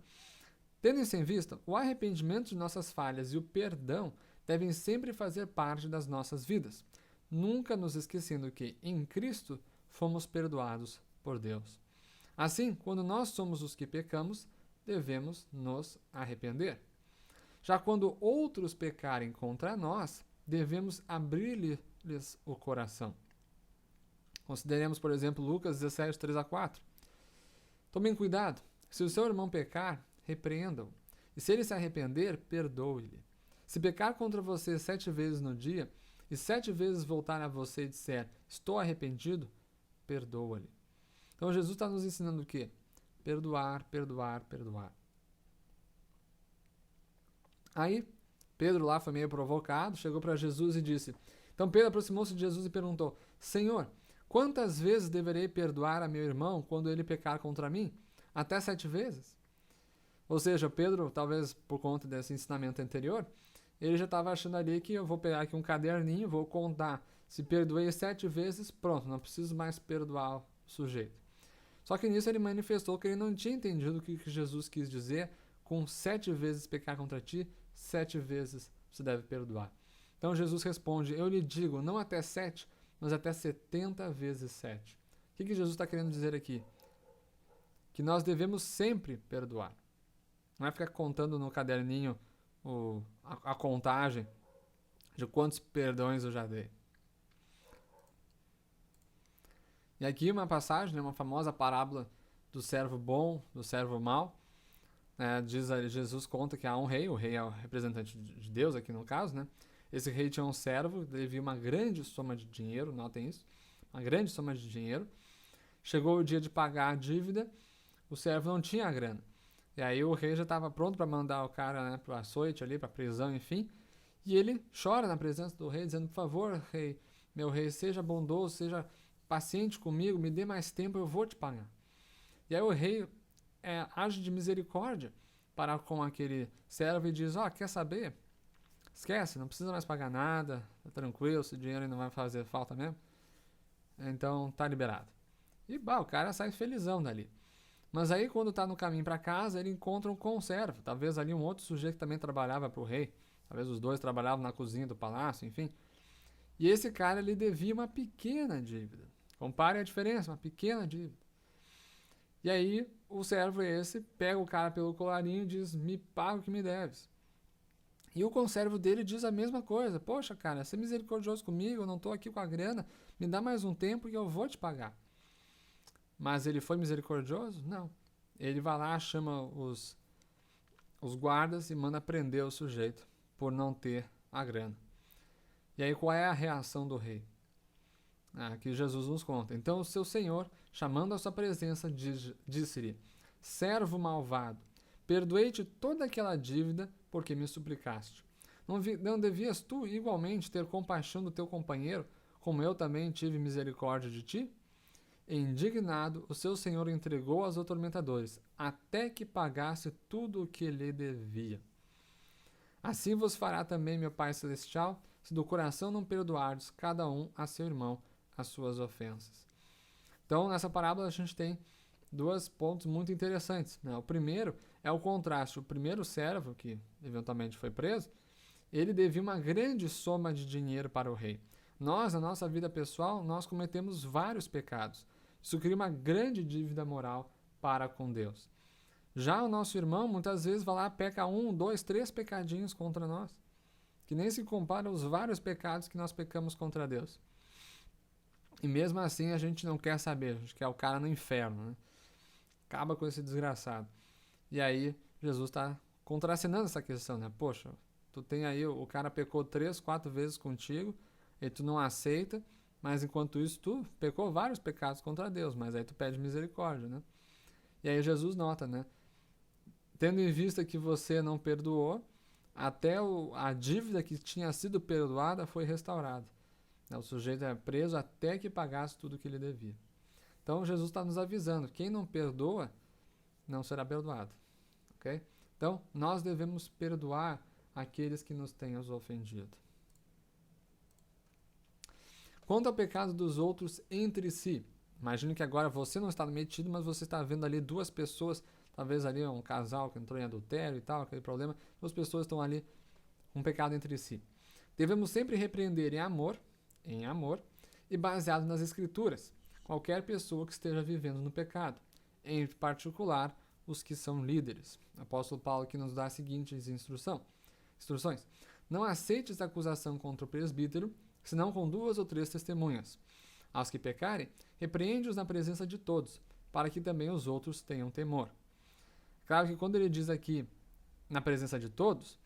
Tendo isso em vista, o arrependimento de nossas falhas e o perdão devem sempre fazer parte das nossas vidas, nunca nos esquecendo que, em Cristo, fomos perdoados por Deus. Assim, quando nós somos os que pecamos, devemos nos arrepender. Já quando outros pecarem contra nós, devemos abrir-lhes o coração. Consideremos, por exemplo, Lucas 17, 3-4. Tomem cuidado. Se o seu irmão pecar, repreendam. E se ele se arrepender, perdoe-lhe. Se pecar contra você 7 vezes no dia, e 7 vezes voltar a você e disser, estou arrependido, perdoa-lhe. Então Jesus está nos ensinando o quê? Perdoar, perdoar, perdoar. Aí, Pedro lá foi meio provocado, chegou para Jesus e disse... Então Pedro aproximou-se de Jesus e perguntou, Senhor, quantas vezes deverei perdoar a meu irmão quando ele pecar contra mim? Até 7 vezes? Ou seja, Pedro, talvez por conta desse ensinamento anterior, ele já estava achando ali que eu vou pegar aqui um caderninho, vou contar. Se perdoei 7 vezes, pronto, não preciso mais perdoar o sujeito. Só que nisso ele manifestou que ele não tinha entendido o que Jesus quis dizer com 7 vezes pecar contra ti, 7 vezes você deve perdoar. Então Jesus responde, eu lhe digo, não até 7, mas até 70 vezes 7. O que Jesus está querendo dizer aqui? Que nós devemos sempre perdoar. Não é ficar contando no caderninho a contagem de quantos perdões eu já dei. E aqui uma passagem, uma famosa parábola do servo bom, do servo mau. Jesus conta que há um rei, o rei é o representante de Deus aqui no caso, né? Esse rei tinha um servo, devia uma grande soma de dinheiro, notem isso, uma grande soma de dinheiro. Chegou o dia de pagar a dívida, o servo não tinha a grana. E aí o rei já estava pronto para mandar o cara, né, para o açoite ali, para a prisão, enfim. E ele chora na presença do rei, dizendo, por favor, rei, meu rei, seja bondoso, seja paciente comigo, me dê mais tempo, eu vou te pagar. E aí o rei age de misericórdia para com aquele servo e diz, quer saber? Esquece, não precisa mais pagar nada, tá tranquilo, esse dinheiro não vai fazer falta mesmo. Então tá liberado. E o cara sai felizão dali. Mas aí quando tá no caminho para casa, ele encontra um conservo, talvez ali um outro sujeito que também trabalhava para o rei, talvez os dois trabalhavam na cozinha do palácio, enfim. E esse cara, ele devia uma pequena dívida. Compare a diferença, uma pequena dívida. E aí o servo esse pega o cara pelo colarinho e diz, me paga o que me deves. E o conservo dele diz a mesma coisa. Poxa, cara, ser misericordioso comigo, eu não estou aqui com a grana, me dá mais um tempo e eu vou te pagar. Mas ele foi misericordioso? Não. Ele vai lá, chama os guardas e manda prender o sujeito por não ter a grana. E aí qual é a reação do rei? Que Jesus nos conta. Então o seu senhor, chamando a sua presença, disse-lhe, servo malvado, perdoei-te toda aquela dívida porque me suplicaste. Não devias tu igualmente ter compaixão do teu companheiro, como eu também tive misericórdia de ti? Indignado, o seu senhor entregou aos atormentadores, até que pagasse tudo o que lhe devia. Assim vos fará também meu Pai Celestial, se do coração não perdoardes cada um a seu irmão as suas ofensas. Então, nessa parábola a gente tem 2 pontos muito interessantes, né? O primeiro é o contraste. O primeiro servo, que eventualmente foi preso, ele devia uma grande soma de dinheiro para o rei. Nós, na nossa vida pessoal, nós cometemos vários pecados. Isso cria uma grande dívida moral para com Deus. Já o nosso irmão, muitas vezes, vai lá, peca 1, 2, 3 pecadinhos contra nós, que nem se compara aos vários pecados que nós pecamos contra Deus. E mesmo assim a gente não quer saber, a gente quer o cara no inferno, né? Acaba com esse desgraçado. E aí Jesus está contracenando essa questão, né? Poxa, tu tem aí, o cara pecou 3, 4 vezes contigo, e tu não aceita, mas enquanto isso tu pecou vários pecados contra Deus, mas aí tu pede misericórdia, né? E aí Jesus nota, né? Tendo em vista que você não perdoou, até a dívida que tinha sido perdoada foi restaurada. O sujeito é preso até que pagasse tudo que ele devia. Então Jesus está nos avisando, quem não perdoa não será perdoado. Okay? Então nós devemos perdoar aqueles que nos tenham ofendido. Quanto ao pecado dos outros entre si, imagine que agora você não está metido, mas você está vendo ali 2 pessoas talvez ali um casal que entrou em adultério e tal, aquele problema, duas pessoas estão ali com pecado entre si. Devemos sempre repreender em amor e baseado nas Escrituras, qualquer pessoa que esteja vivendo no pecado, em particular os que são líderes. O apóstolo Paulo aqui nos dá as seguintes instruções. Não aceites acusação contra o presbítero, senão com 2 ou 3 testemunhas. Aos que pecarem, repreende-os na presença de todos, para que também os outros tenham temor. Claro que quando ele diz aqui na presença de todos,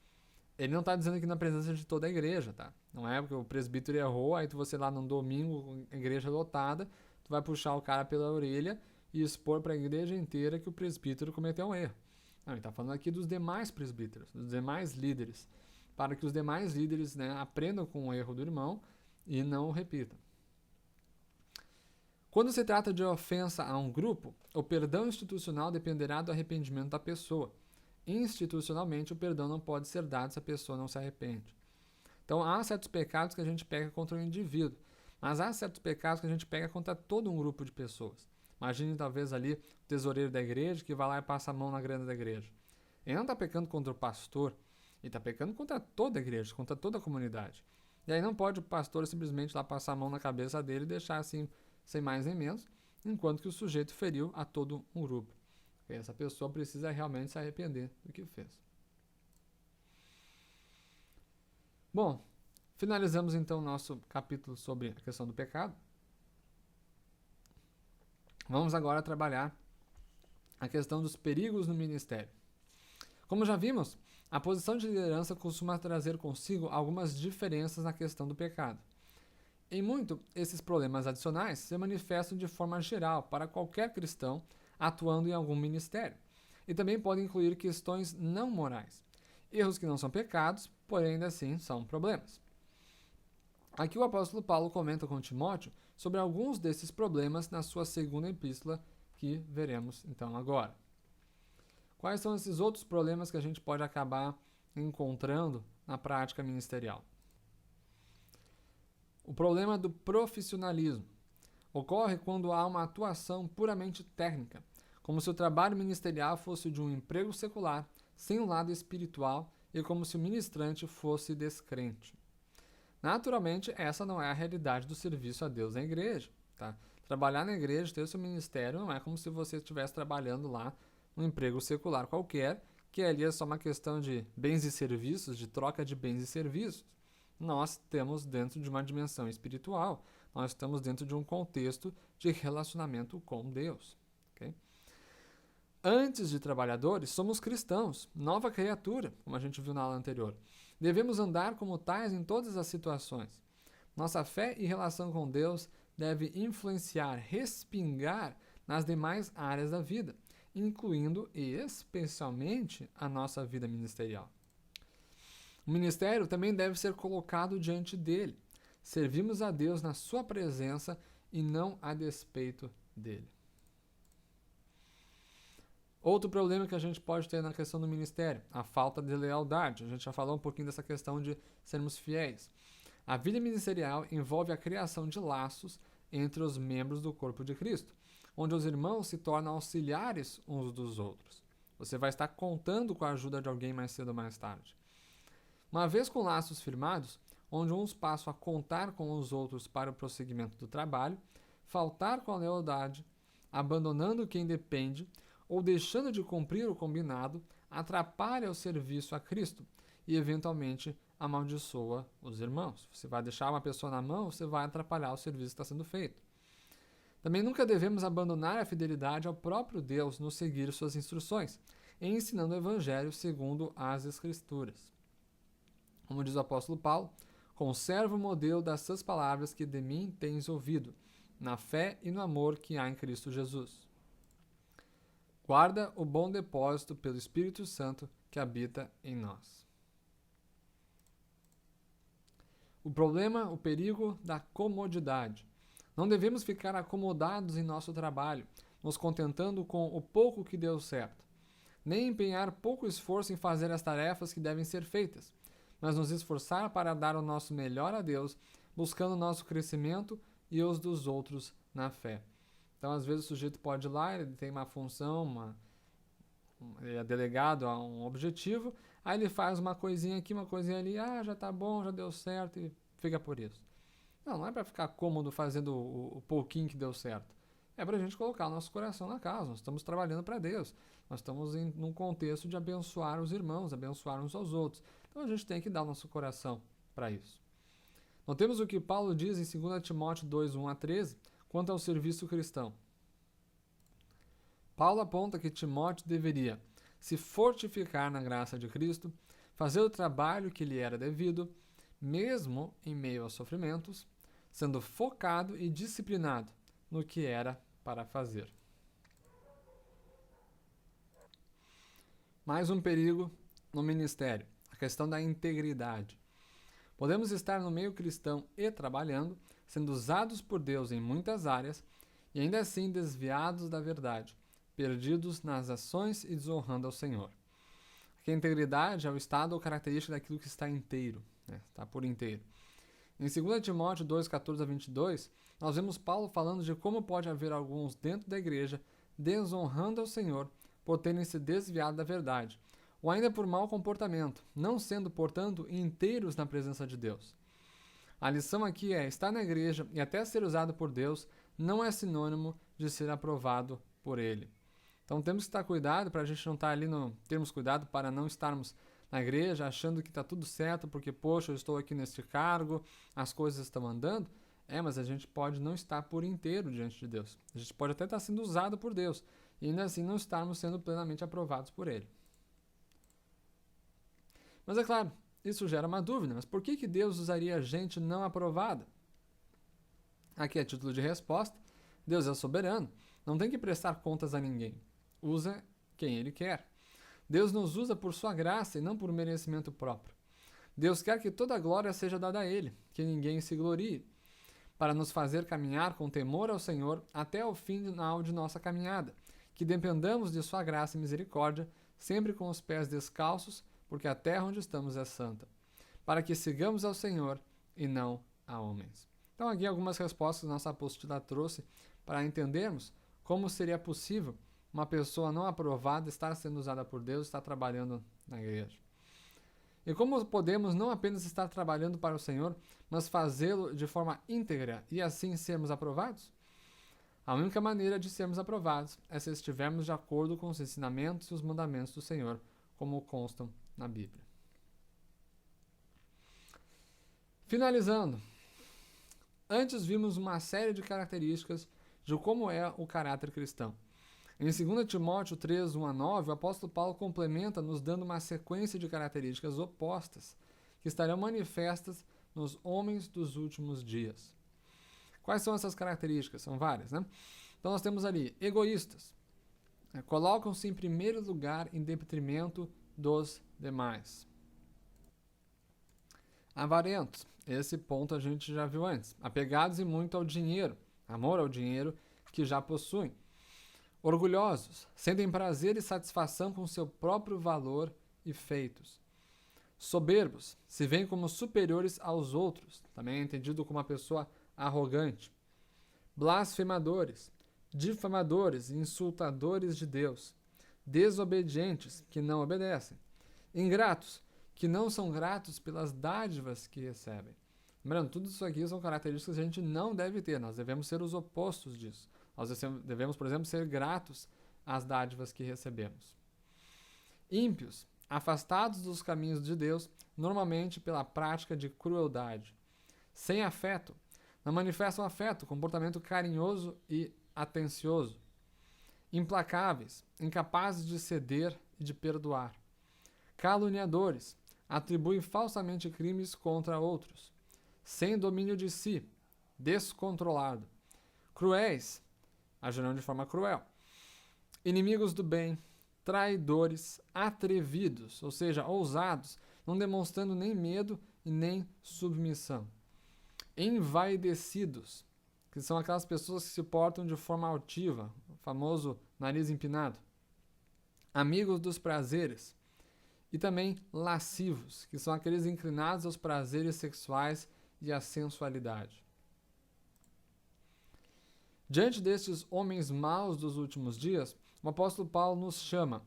ele não está dizendo aqui na presença de toda a igreja, tá? Não é porque o presbítero errou, aí você lá num domingo, igreja lotada, tu vai puxar o cara pela orelha e expor para a igreja inteira que o presbítero cometeu um erro. Não, ele está falando aqui dos demais presbíteros, dos demais líderes, para que os demais líderes, né, aprendam com o erro do irmão e não o repitam. Quando se trata de ofensa a um grupo, o perdão institucional dependerá do arrependimento da pessoa. Institucionalmente, o perdão não pode ser dado se a pessoa não se arrepende. Então, há certos pecados que a gente pega contra o indivíduo, mas há certos pecados que a gente pega contra todo um grupo de pessoas. Imagine, talvez, ali o tesoureiro da igreja que vai lá e passa a mão na grana da igreja. Ele não está pecando contra o pastor, ele está pecando contra toda a igreja, contra toda a comunidade. E aí não pode o pastor simplesmente lá passar a mão na cabeça dele e deixar assim, sem mais nem menos, enquanto que o sujeito feriu a todo um grupo. Essa pessoa precisa realmente se arrepender do que fez. Bom, finalizamos então o nosso capítulo sobre a questão do pecado. Vamos agora trabalhar a questão dos perigos no ministério. Como já vimos, a posição de liderança costuma trazer consigo algumas diferenças na questão do pecado. Em muito, esses problemas adicionais se manifestam de forma geral para qualquer cristão atuando em algum ministério, e também podem incluir questões não morais, erros que não são pecados, porém ainda assim são problemas. Aqui o apóstolo Paulo comenta com Timóteo sobre alguns desses problemas na sua segunda epístola, que veremos então agora. Quais são esses outros problemas que a gente pode acabar encontrando na prática ministerial? O problema do profissionalismo ocorre quando há uma atuação puramente técnica, como se o trabalho ministerial fosse de um emprego secular, sem um lado espiritual e como se o ministrante fosse descrente. Naturalmente, essa não é a realidade do serviço a Deus na igreja. Tá? Trabalhar na igreja, ter o seu ministério, não é como se você estivesse trabalhando lá num emprego secular qualquer, que ali é só uma questão de bens e serviços, de troca de bens e serviços. Nós temos dentro de uma dimensão espiritual, nós estamos dentro de um contexto de relacionamento com Deus. Okay? Antes de trabalhadores, somos cristãos, nova criatura, como a gente viu na aula anterior. Devemos andar como tais em todas as situações. Nossa fé e relação com Deus deve influenciar, respingar nas demais áreas da vida, incluindo e especialmente a nossa vida ministerial. O ministério também deve ser colocado diante dele. Servimos a Deus na sua presença e não a despeito dele. Outro problema que a gente pode ter na questão do ministério, a falta de lealdade. A gente já falou um pouquinho dessa questão de sermos fiéis. A vida ministerial envolve a criação de laços entre os membros do corpo de Cristo, onde os irmãos se tornam auxiliares uns dos outros. Você vai estar contando com a ajuda de alguém mais cedo ou mais tarde. Uma vez com laços firmados, onde uns passam a contar com os outros para o prosseguimento do trabalho, faltar com a lealdade, abandonando quem depende ou deixando de cumprir o combinado, atrapalha o serviço a Cristo e, eventualmente, amaldiçoa os irmãos. Você vai deixar uma pessoa na mão, você vai atrapalhar o serviço que está sendo feito. Também nunca devemos abandonar a fidelidade ao próprio Deus no seguir suas instruções, ensinando o Evangelho segundo as Escrituras. Como diz o apóstolo Paulo, conserva o modelo das suas palavras que de mim tens ouvido, na fé e no amor que há em Cristo Jesus. Guarda o bom depósito pelo Espírito Santo que habita em nós. O problema, o perigo da comodidade. Não devemos ficar acomodados em nosso trabalho, nos contentando com o pouco que deu certo, nem empenhar pouco esforço em fazer as tarefas que devem ser feitas, mas nos esforçar para dar o nosso melhor a Deus, buscando o nosso crescimento e os dos outros na fé. Então, às vezes, o sujeito pode ir lá, ele tem uma função, Ele é delegado a um objetivo, aí ele faz uma coisinha aqui, uma coisinha ali, já tá bom, já deu certo e fica por isso. Não é para ficar cômodo fazendo o pouquinho que deu certo. É para a gente colocar o nosso coração na causa. Nós estamos trabalhando para Deus. Nós estamos num contexto de abençoar os irmãos, abençoar uns aos outros. Então a gente tem que dar o nosso coração para isso. Notemos o que Paulo diz em 2 Timóteo 2, 1 a 13, quanto ao serviço cristão. Paulo aponta que Timóteo deveria se fortificar na graça de Cristo, fazer o trabalho que lhe era devido, mesmo em meio aos sofrimentos, sendo focado e disciplinado no que era para fazer. Mais um perigo no ministério, a questão da integridade. Podemos estar no meio cristão e trabalhando, sendo usados por Deus em muitas áreas, e ainda assim desviados da verdade, perdidos nas ações e desonrando ao Senhor. Aqui a integridade é o estado ou característica daquilo que está inteiro, está por inteiro. Em 2 Timóteo 2, 14 a 22, nós vemos Paulo falando de como pode haver alguns dentro da igreja desonrando ao Senhor por terem se desviado da verdade, ou ainda por mau comportamento, não sendo, portanto, inteiros na presença de Deus. A lição aqui é: estar na igreja e até ser usado por Deus não é sinônimo de ser aprovado por Ele. Então temos que estar cuidado para a gente não estar ali termos cuidado para não estarmos na igreja achando que está tudo certo porque, poxa, eu estou aqui neste cargo, as coisas estão andando. Mas a gente pode não estar por inteiro diante de Deus. A gente pode até estar sendo usado por Deus e ainda assim não estarmos sendo plenamente aprovados por Ele. Mas é claro, isso gera uma dúvida, mas por que Deus usaria gente não aprovada? Aqui é título de resposta: Deus é soberano, não tem que prestar contas a ninguém. Usa quem Ele quer. Deus nos usa por sua graça e não por merecimento próprio. Deus quer que toda a glória seja dada a Ele, que ninguém se glorie, para nos fazer caminhar com temor ao Senhor até o final de nossa caminhada, que dependamos de sua graça e misericórdia, sempre com os pés descalços, porque a terra onde estamos é santa, para que sigamos ao Senhor e não a homens. Então aqui algumas respostas que nossa apostila trouxe para entendermos como seria possível uma pessoa não aprovada estar sendo usada por Deus, estar trabalhando na igreja. E como podemos não apenas estar trabalhando para o Senhor, mas fazê-lo de forma íntegra e assim sermos aprovados? A única maneira de sermos aprovados é se estivermos de acordo com os ensinamentos e os mandamentos do Senhor, como constam na Bíblia. Finalizando, antes vimos uma série de características de como é o caráter cristão. Em 2 Timóteo 3, 1 a 9, o apóstolo Paulo complementa nos dando uma sequência de características opostas que estarão manifestas nos homens dos últimos dias. Quais são essas características? São várias, né? Então nós temos ali egoístas, colocam-se em primeiro lugar em detrimento dos demais. Avarentos, esse ponto a gente já viu antes. Apegados e muito ao dinheiro, amor ao dinheiro que já possuem. Orgulhosos, sentem prazer e satisfação com seu próprio valor e feitos. Soberbos, se veem como superiores aos outros, também é entendido como uma pessoa arrogante. Blasfemadores, difamadores e insultadores de Deus. Desobedientes, que não obedecem. Ingratos, que não são gratos pelas dádivas que recebem. Lembrando, tudo isso aqui são características que a gente não deve ter, nós devemos ser os opostos disso. Nós devemos, por exemplo, ser gratos às dádivas que recebemos. Ímpios, afastados dos caminhos de Deus, normalmente pela prática de crueldade. Sem afeto, não manifestam afeto, comportamento carinhoso e atencioso. Implacáveis, incapazes de ceder e de perdoar. Caluniadores, atribuem falsamente crimes contra outros. Sem domínio de si, descontrolado. Cruéis, agirão de forma cruel. Inimigos do bem, traidores, atrevidos, ou seja, ousados, não demonstrando nem medo e nem submissão. Envaidecidos, que são aquelas pessoas que se portam de forma altiva, o famoso nariz empinado. Amigos dos prazeres. E também lascivos, que são aqueles inclinados aos prazeres sexuais e à sensualidade. Diante destes homens maus dos últimos dias, o apóstolo Paulo nos chama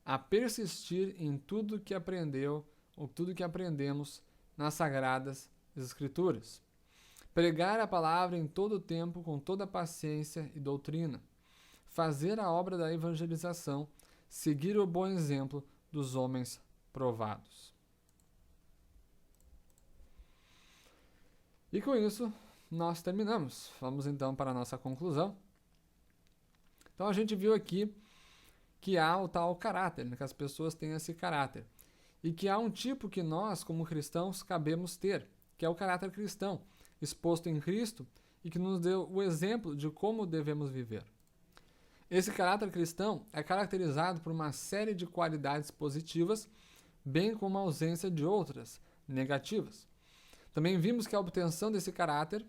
a persistir em tudo que aprendeu ou tudo que aprendemos nas Sagradas Escrituras. Pregar a palavra em todo o tempo com toda paciência e doutrina. Fazer a obra da evangelização, seguir o bom exemplo dos homens provados. E com isso, nós terminamos. Vamos então para a nossa conclusão. Então a gente viu aqui que há o tal caráter, né, que as pessoas têm esse caráter. E que há um tipo que nós, como cristãos, cabemos ter, que é o caráter cristão, exposto em Cristo e que nos deu o exemplo de como devemos viver. Esse caráter cristão é caracterizado por uma série de qualidades positivas, bem como a ausência de outras, negativas. Também vimos que a obtenção desse caráter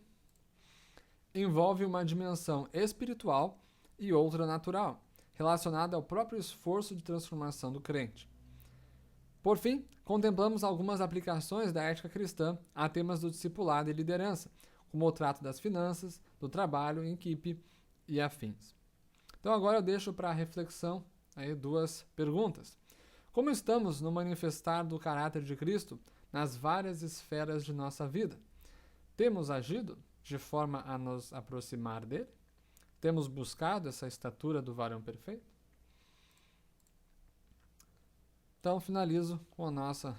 envolve uma dimensão espiritual e outra natural, relacionada ao próprio esforço de transformação do crente. Por fim, contemplamos algumas aplicações da ética cristã a temas do discipulado e liderança, como o trato das finanças, do trabalho em equipe e afins. Então agora eu deixo para reflexão aí 2 perguntas. Como estamos no manifestar do caráter de Cristo nas várias esferas de nossa vida? Temos agido de forma a nos aproximar dele? Temos buscado essa estatura do varão perfeito? Então, finalizo com a nossa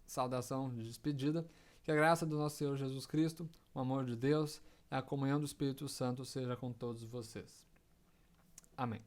saudação de despedida. Que a graça do nosso Senhor Jesus Cristo, o amor de Deus e a comunhão do Espírito Santo seja com todos vocês. Amém.